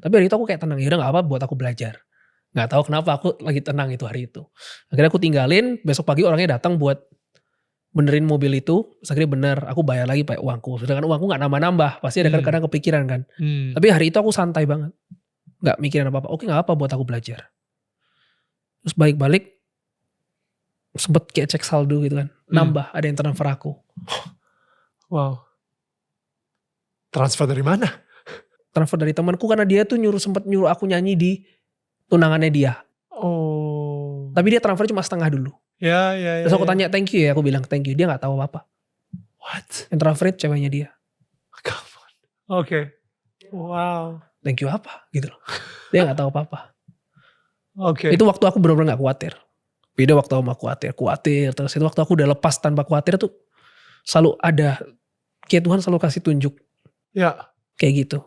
Tapi hari itu aku kayak tenang, yaudah gak apa buat aku belajar. Gak tahu kenapa aku lagi tenang itu hari itu. Akhirnya aku tinggalin, besok pagi orangnya datang buat benerin mobil itu. Terus akhirnya bener, aku bayar lagi pakai uangku. Sedangkan uangku gak nambah-nambah, pasti ada kadang-kadang kepikiran kan. Tapi hari itu aku santai banget. Gak mikirin apa-apa, oke gak apa buat aku belajar. Terus balik-balik, sempet kayak cek saldo gitu kan. Nambah, ada yang transfer aku. Wow. Transfer dari mana? Transfer dari temanku karena dia tuh sempet nyuruh aku nyanyi di tunangannya dia. Oh. Tapi dia transfer cuma setengah dulu. Ya. Terus aku tanya thank you ya, aku bilang thank you. Dia gak tahu apa-apa. What? Introvert ceweknya dia. Come on. Oke. Wow. Thank you apa gitu loh. Dia gak tahu apa-apa. Oke. Itu waktu aku benar-benar gak khawatir. Beda waktu sama khawatir terus. Itu waktu aku udah lepas tanpa khawatir tuh selalu ada, kayak Tuhan selalu kasih tunjuk. Ya. Kayak gitu.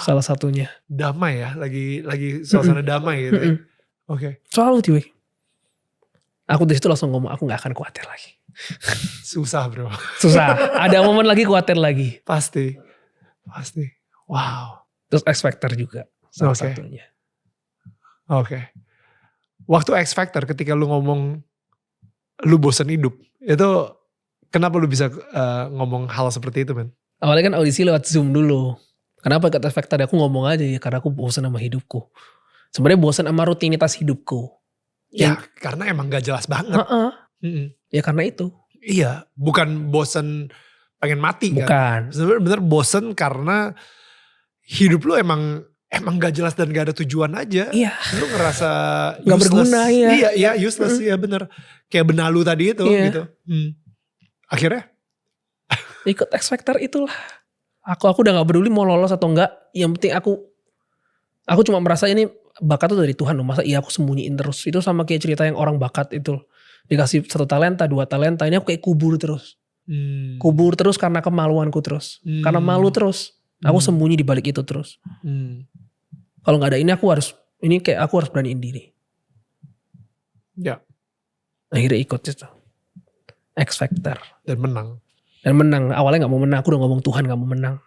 Salah satunya. Damai ya, lagi suasana damai gitu. Ya. Oke. Selalu cuy. Aku dari situ langsung ngomong, aku gak akan khawatir lagi. Susah bro. Susah. Ada momen lagi khawatir lagi. Pasti. Wow. Terus X Factor juga. Salah Oke. satunya. Oke. Waktu X Factor ketika lu ngomong lu bosen hidup, itu kenapa lu bisa ngomong hal seperti itu, men? Awalnya kan audisi lewat Zoom dulu. Kenapa ikut X Factor? Aku ngomong aja ya karena aku bosen sama hidupku. Sebenarnya bosen sama rutinitas hidupku. Ya karena emang gak jelas banget. Ya karena itu. Iya, bukan bosen pengen mati kan. Bukan. Sebenarnya bener bosen karena hidup lu emang gak jelas dan gak ada tujuan aja. Iya. Lu ngerasa Gak berguna ya. Iya useless ya bener. Kayak benalu tadi itu gitu. Akhirnya? Ikut X Factor itulah. Aku udah gak peduli mau lolos atau enggak. Yang penting aku cuma merasa ini bakat tuh dari Tuhan loh. Masa iya aku sembunyiin terus. Itu sama kayak cerita yang orang bakat itu. Dikasih 1 talenta, 2 talenta. Ini aku kayak kubur terus. Kubur terus karena kemaluanku terus. Karena malu terus. Aku sembunyi di balik itu terus. Kalau nggak ada ini aku harus beraniin diri. Ya. Akhirnya ikut itu. X Factor. Dan menang. Awalnya nggak mau menang. Aku udah ngomong Tuhan nggak mau menang.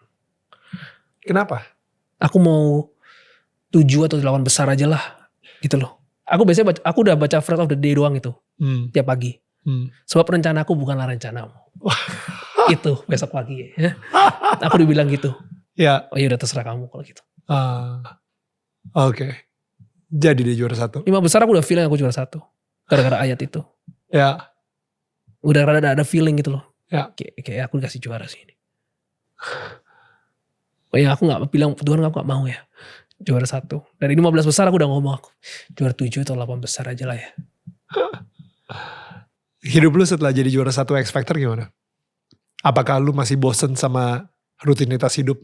Kenapa? Aku mau 7 atau 8 besar aja lah. Gitu loh. Aku udah baca Phrase of the Day doang itu. Tiap pagi. Sebab rencana aku bukanlah rencanamu. Itu besok pagi ya. Aku dibilang gitu. Ya. Oh ya udah terserah kamu kalau gitu. Oke. Jadi dia juara 1. 5 besar aku udah feeling aku juara 1. Gara-gara ayat itu. Ya. Udah ada feeling gitu loh. Ya. Kayak aku dikasih juara sih ini. Oh ya aku gak bilang Tuhan aku gak mau ya. Juara 1. Dari 15 besar aku udah ngomong aku. Juara 7 atau 8 besar aja lah ya. Hidup lu setelah jadi juara 1 X Factor gimana? Apakah lu masih bosen sama rutinitas hidup?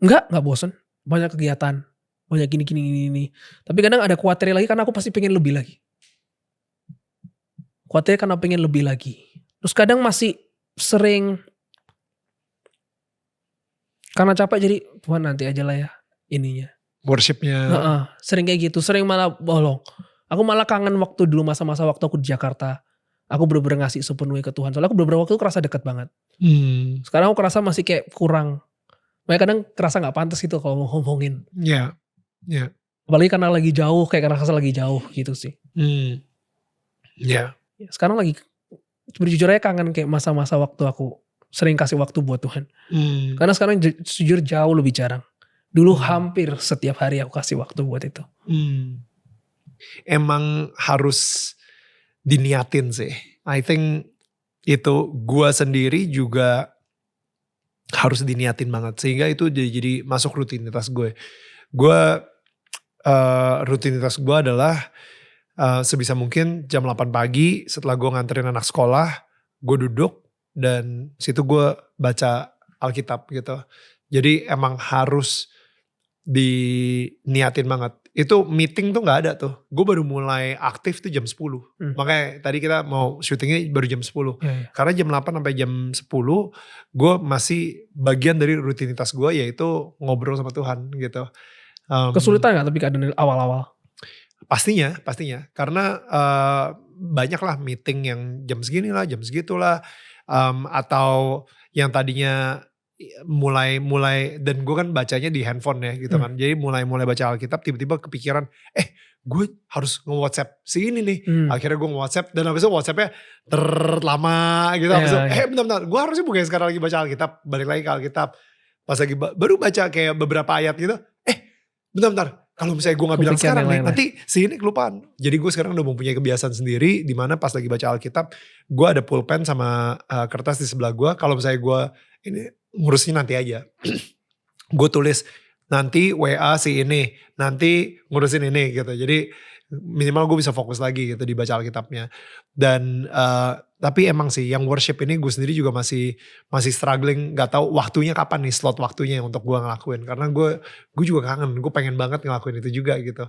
Enggak bosen. Banyak kegiatan. Banyak gini. Tapi kadang ada khawatir lagi karena aku pasti pengen lebih lagi. Khawatir karena pengen lebih lagi. Terus kadang masih sering karena capek jadi Tuhan nanti aja lah ya ininya. Worshipnya. Sering kayak gitu. Sering malah bolong. Aku malah kangen waktu dulu masa-masa waktu aku di Jakarta. Aku bener-bener ngasih sepenuhnya ke Tuhan. Soalnya aku beberapa waktu itu kerasa dekat banget. Sekarang aku kerasa masih kayak kurang. Makanya kadang kerasa gak pantas gitu kalau ngomongin. Iya. Apalagi karena lagi jauh. Kayak kerasa lagi jauh gitu sih. Iya. Sekarang lagi jujur aja kangen kayak masa-masa waktu aku sering kasih waktu buat Tuhan. Karena sekarang jujur jauh lebih jarang. Dulu hampir setiap hari aku kasih waktu buat itu. Emang harus diniatin sih. I think itu gua sendiri juga harus diniatin banget. Sehingga itu jadi masuk rutinitas gue. Rutinitas gue adalah sebisa mungkin jam 8 pagi setelah gue nganterin anak sekolah. Gue duduk dan situ gue baca Alkitab gitu. Jadi emang harus diniatin banget. Itu meeting tuh gak ada tuh. Gue baru mulai aktif tuh jam 10. Makanya tadi kita mau syutingnya baru jam 10. Karena jam 8 sampai jam 10 gue masih bagian dari rutinitas gue yaitu ngobrol sama Tuhan gitu. Kesulitan gak tapi keadaan awal-awal? Pastinya. Karena banyak lah meeting yang jam segini lah, jam segitu lah. Atau yang tadinya mulai dan gue kan bacanya di handphone ya gitu kan. Jadi mulai baca Alkitab tiba-tiba kepikiran gue harus nge-WhatsApp si ini nih. Akhirnya gue nge-WhatsApp dan habis itu WhatsAppnya terlama gitu. Habis itu bentar gue harusnya bukan sekarang lagi baca Alkitab, balik lagi ke Alkitab. Pas lagi baru baca kayak beberapa ayat gitu. Bentar. Kalau misalnya gue gak bilang sekarang nih, nanti si ini kelupaan. Jadi gue sekarang udah mempunyai kebiasaan sendiri, dimana pas lagi baca Alkitab, gue ada pulpen sama kertas di sebelah gue. Kalau misalnya gue ini ngurusnya nanti aja. Gue tulis nanti WA si ini, nanti ngurusin ini gitu. Jadi Minimal gue bisa fokus lagi gitu di baca Alkitabnya. Dan tapi emang sih yang worship ini gue sendiri juga masih struggling, nggak tahu waktunya kapan nih, slot waktunya untuk gue ngelakuin. Karena gue juga kangen, gue pengen banget ngelakuin itu juga gitu.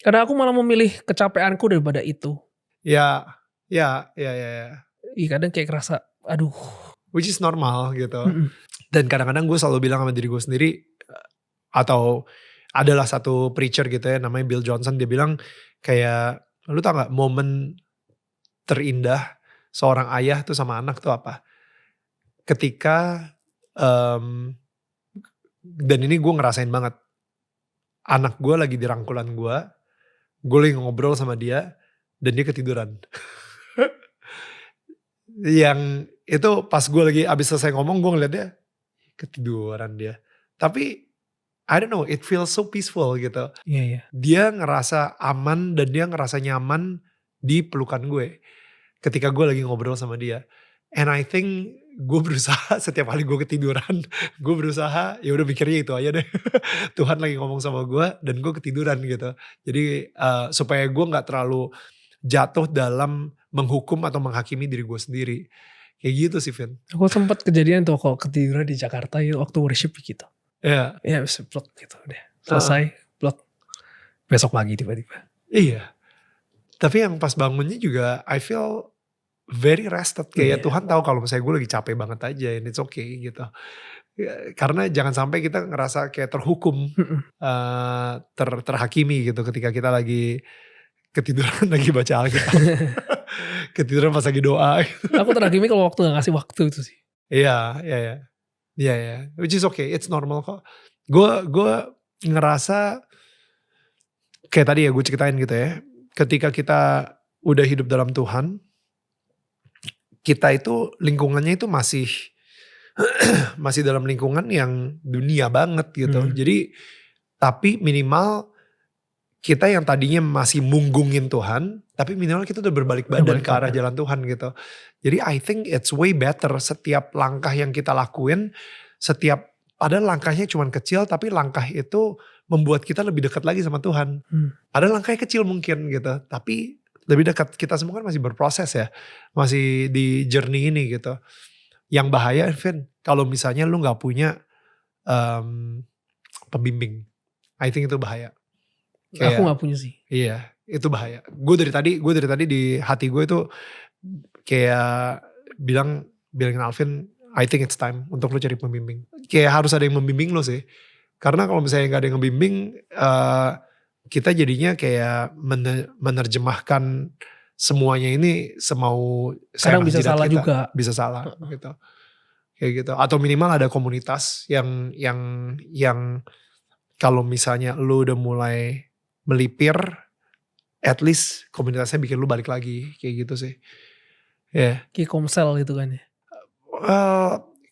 Karena aku malah memilih kecapeanku daripada itu. Ya. Iya kadang kayak kerasa, aduh. Which is normal gitu. Mm-mm. Dan kadang-kadang gue selalu bilang sama diri gue sendiri, atau adalah satu preacher gitu ya namanya Bill Johnson, dia bilang kayak, lu tau gak momen terindah seorang ayah tuh sama anak tuh apa? Ketika, dan ini gue ngerasain banget, anak gue lagi di rangkulan gue lagi ngobrol sama dia, dan dia ketiduran. Yang itu pas gue lagi abis selesai ngomong, gue ngeliat dia ketiduran dia. Tapi I don't know, it feels so peaceful gitu. Iya. Dia ngerasa aman dan dia ngerasa nyaman di pelukan gue ketika gue lagi ngobrol sama dia. And I think gue berusaha setiap kali gue ketiduran, gue berusaha ya udah mikirnya itu aja deh. Tuhan lagi ngomong sama gue dan gue ketiduran gitu. Jadi supaya gue nggak terlalu jatuh dalam menghukum atau menghakimi diri gue sendiri. Kayak gitu sih Vin. Aku sempat kejadian tuh kalau ketiduran di Jakarta ya, waktu worship gitu. Iya. Ya bisa plek gitu deh. Selesai plek. Besok pagi tiba-tiba. Iya. Tapi yang pas bangunnya juga I feel very rested. Kayak Tuhan tahu kalau misalnya gue lagi capek banget aja and it's okay gitu. Karena jangan sampai kita ngerasa kayak terhukum, terhakimi gitu ketika kita lagi ketiduran lagi baca Alkitab. Ketiduran pas lagi doa. Aku terhakimi kalau waktu gak ngasih waktu itu sih. Iya. Which is okay, it's normal kok. Gue ngerasa kayak tadi ya gue ceritain gitu ya. Ketika kita udah hidup dalam Tuhan, kita itu lingkungannya itu masih dalam lingkungan yang dunia banget gitu. Jadi tapi minimal kita yang tadinya masih munggungin Tuhan, tapi minimal kita udah berbalik badan ke arah jalan Tuhan gitu. Jadi I think it's way better setiap langkah yang kita lakuin, padahal langkahnya cuma kecil, tapi langkah itu membuat kita lebih dekat lagi sama Tuhan. Padahal langkahnya kecil mungkin gitu, tapi lebih dekat. Kita semua kan masih berproses ya, masih di journey ini gitu. Yang bahaya Vin, kalau misalnya lu gak punya pembimbing, I think itu bahaya. Aku gak punya sih. Iya, itu bahaya. Gue dari tadi di hati gue itu kayak bilangin Alvin, I think it's time untuk lu cari pembimbing. Kayak harus ada yang membimbing lu sih. Karena kalau misalnya gak ada yang membimbing, kita jadinya kayak menerjemahkan semuanya ini semau kadang bisa salah kita. Juga. Bisa salah gitu. Kayak gitu. Atau minimal ada komunitas yang kalau misalnya lu udah mulai melipir, at least komunitasnya bikin lu balik lagi, kayak gitu sih. Ya. Yeah. Kayak Komsel gitu kan ya.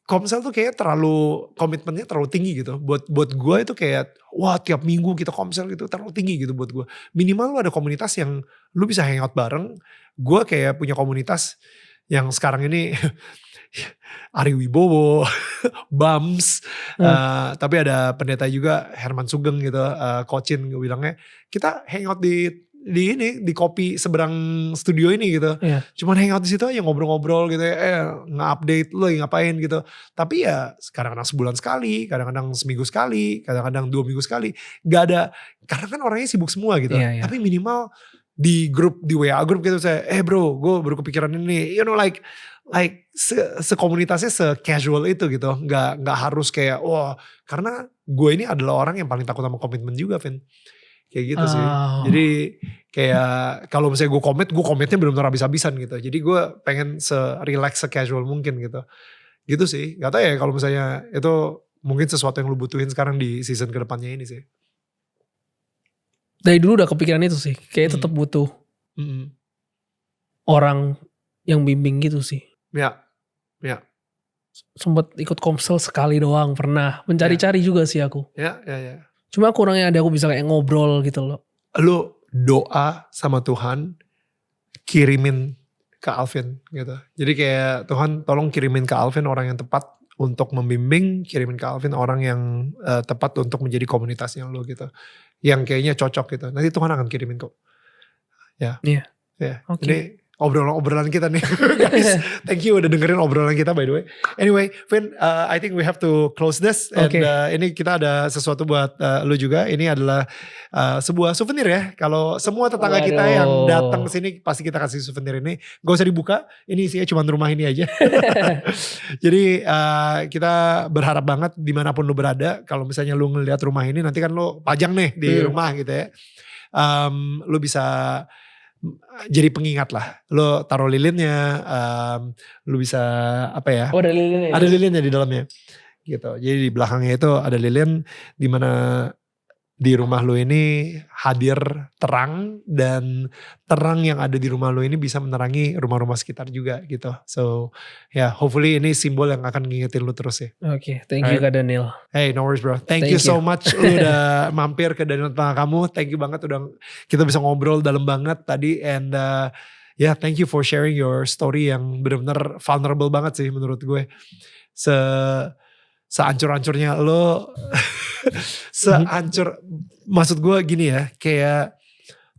Komsel tuh kayak komitmennya terlalu tinggi gitu. Buat gue itu kayak, wah tiap minggu kita Komsel gitu, terlalu tinggi gitu buat gue. Minimal lu ada komunitas yang lu bisa hangout bareng. Gue kayak punya komunitas yang sekarang ini Ari Wibowo, Bams, tapi ada pendeta juga Herman Sugeng gitu, Kocin gue bilangnya, kita hangout di kopi seberang studio ini gitu. Yeah. Cuman hangout di situ aja ngobrol-ngobrol gitu ya, nge-update lu lagi ngapain gitu. Tapi ya kadang-kadang sebulan sekali, kadang-kadang seminggu sekali, kadang-kadang 2 minggu sekali. Gak ada, karena kan orangnya sibuk semua gitu. Yeah. Tapi minimal di WA grup gitu saya, bro gue baru kepikiran ini, you know like sekomunitasnya se-casual itu gitu. Gak harus kayak, wah karena gue ini adalah orang yang paling takut sama komitmen juga Vin. Kayak gitu sih. Jadi kayak kalau misalnya gue komitnya benar-benar habis-habisan gitu. Jadi gue pengen se-relax, se-casual mungkin gitu. Gitu sih. Gak tau ya kalau misalnya itu mungkin sesuatu yang lu butuhin sekarang di season kedepannya ini sih. Dari dulu udah kepikiran itu sih. Kayak tetap butuh orang yang bimbing gitu sih. Ya. Sempet ikut Komsel sekali doang pernah. Mencari-cari juga sih aku. Ya. Cuma kurangnya ada aku bisa kayak ngobrol gitu loh. Lu doa sama Tuhan, kirimin ke Alvin gitu. Jadi kayak Tuhan tolong kirimin ke Alvin orang yang tepat untuk membimbing, kirimin ke Alvin orang yang tepat untuk menjadi komunitasnya lo gitu. Yang kayaknya cocok gitu. Nanti Tuhan akan kirimin kok. Ya. Iya. Ya. Oke. Ini obrolan kita nih guys. Thank you udah dengerin obrolan kita by the way. Anyway, Vin, I think we have to close this. And Oke. ini kita ada sesuatu buat lu juga. Ini adalah sebuah souvenir ya. Kalau semua tetangga kita yang Waduh. datang ke sini pasti kita kasih souvenir ini. Gak usah dibuka. Ini isinya cuma rumah ini aja. Jadi kita berharap banget dimanapun lu berada. Kalau misalnya lu ngeliat rumah ini nanti kan lu pajang nih di rumah gitu ya. Lu bisa jadi pengingat lah. Lo taruh lilinnya, lo bisa apa ya? Oh, ada lilinnya. Ada lilinnya di dalamnya. Gitu. Jadi di belakangnya itu ada lilin di mana di rumah lo ini hadir terang dan terang yang ada di rumah lo ini bisa menerangi rumah-rumah sekitar juga gitu. So ya hopefully ini simbol yang akan ngingetin lo terus ya. Oke, thank you Kak Daniel. Hey, no worries bro. Thank you so much. Lu udah mampir ke Daniel Tetangga Kamu. Thank you banget udah kita bisa ngobrol dalam banget tadi. And yeah, thank you for sharing your story yang benar-benar vulnerable banget sih menurut gue. Seancur-ancurnya lo. Maksud gue gini ya. Kayak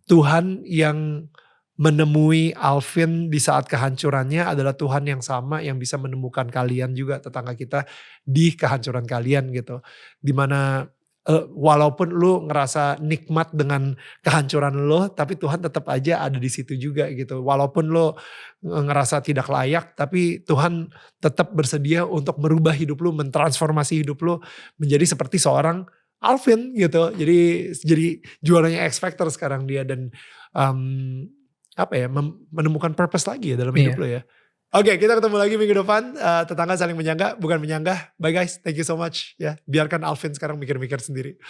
Tuhan yang menemui Alvin di saat kehancurannya adalah Tuhan yang sama yang bisa menemukan kalian juga tetangga kita di kehancuran kalian gitu. Dimana walaupun lu ngerasa nikmat dengan kehancuran lo, tapi Tuhan tetap aja ada di situ juga gitu. Walaupun lo ngerasa tidak layak, tapi Tuhan tetap bersedia untuk merubah hidup lo, mentransformasi hidup lo menjadi seperti seorang Alvin gitu. Jadi juaranya X Factor sekarang dia dan menemukan purpose lagi ya dalam hidup lo ya. Oke, kita ketemu lagi minggu depan. Tetangga saling menyangga, bukan menyanggah. Bye guys, thank you so much. Ya, biarkan Alvin sekarang mikir-mikir sendiri.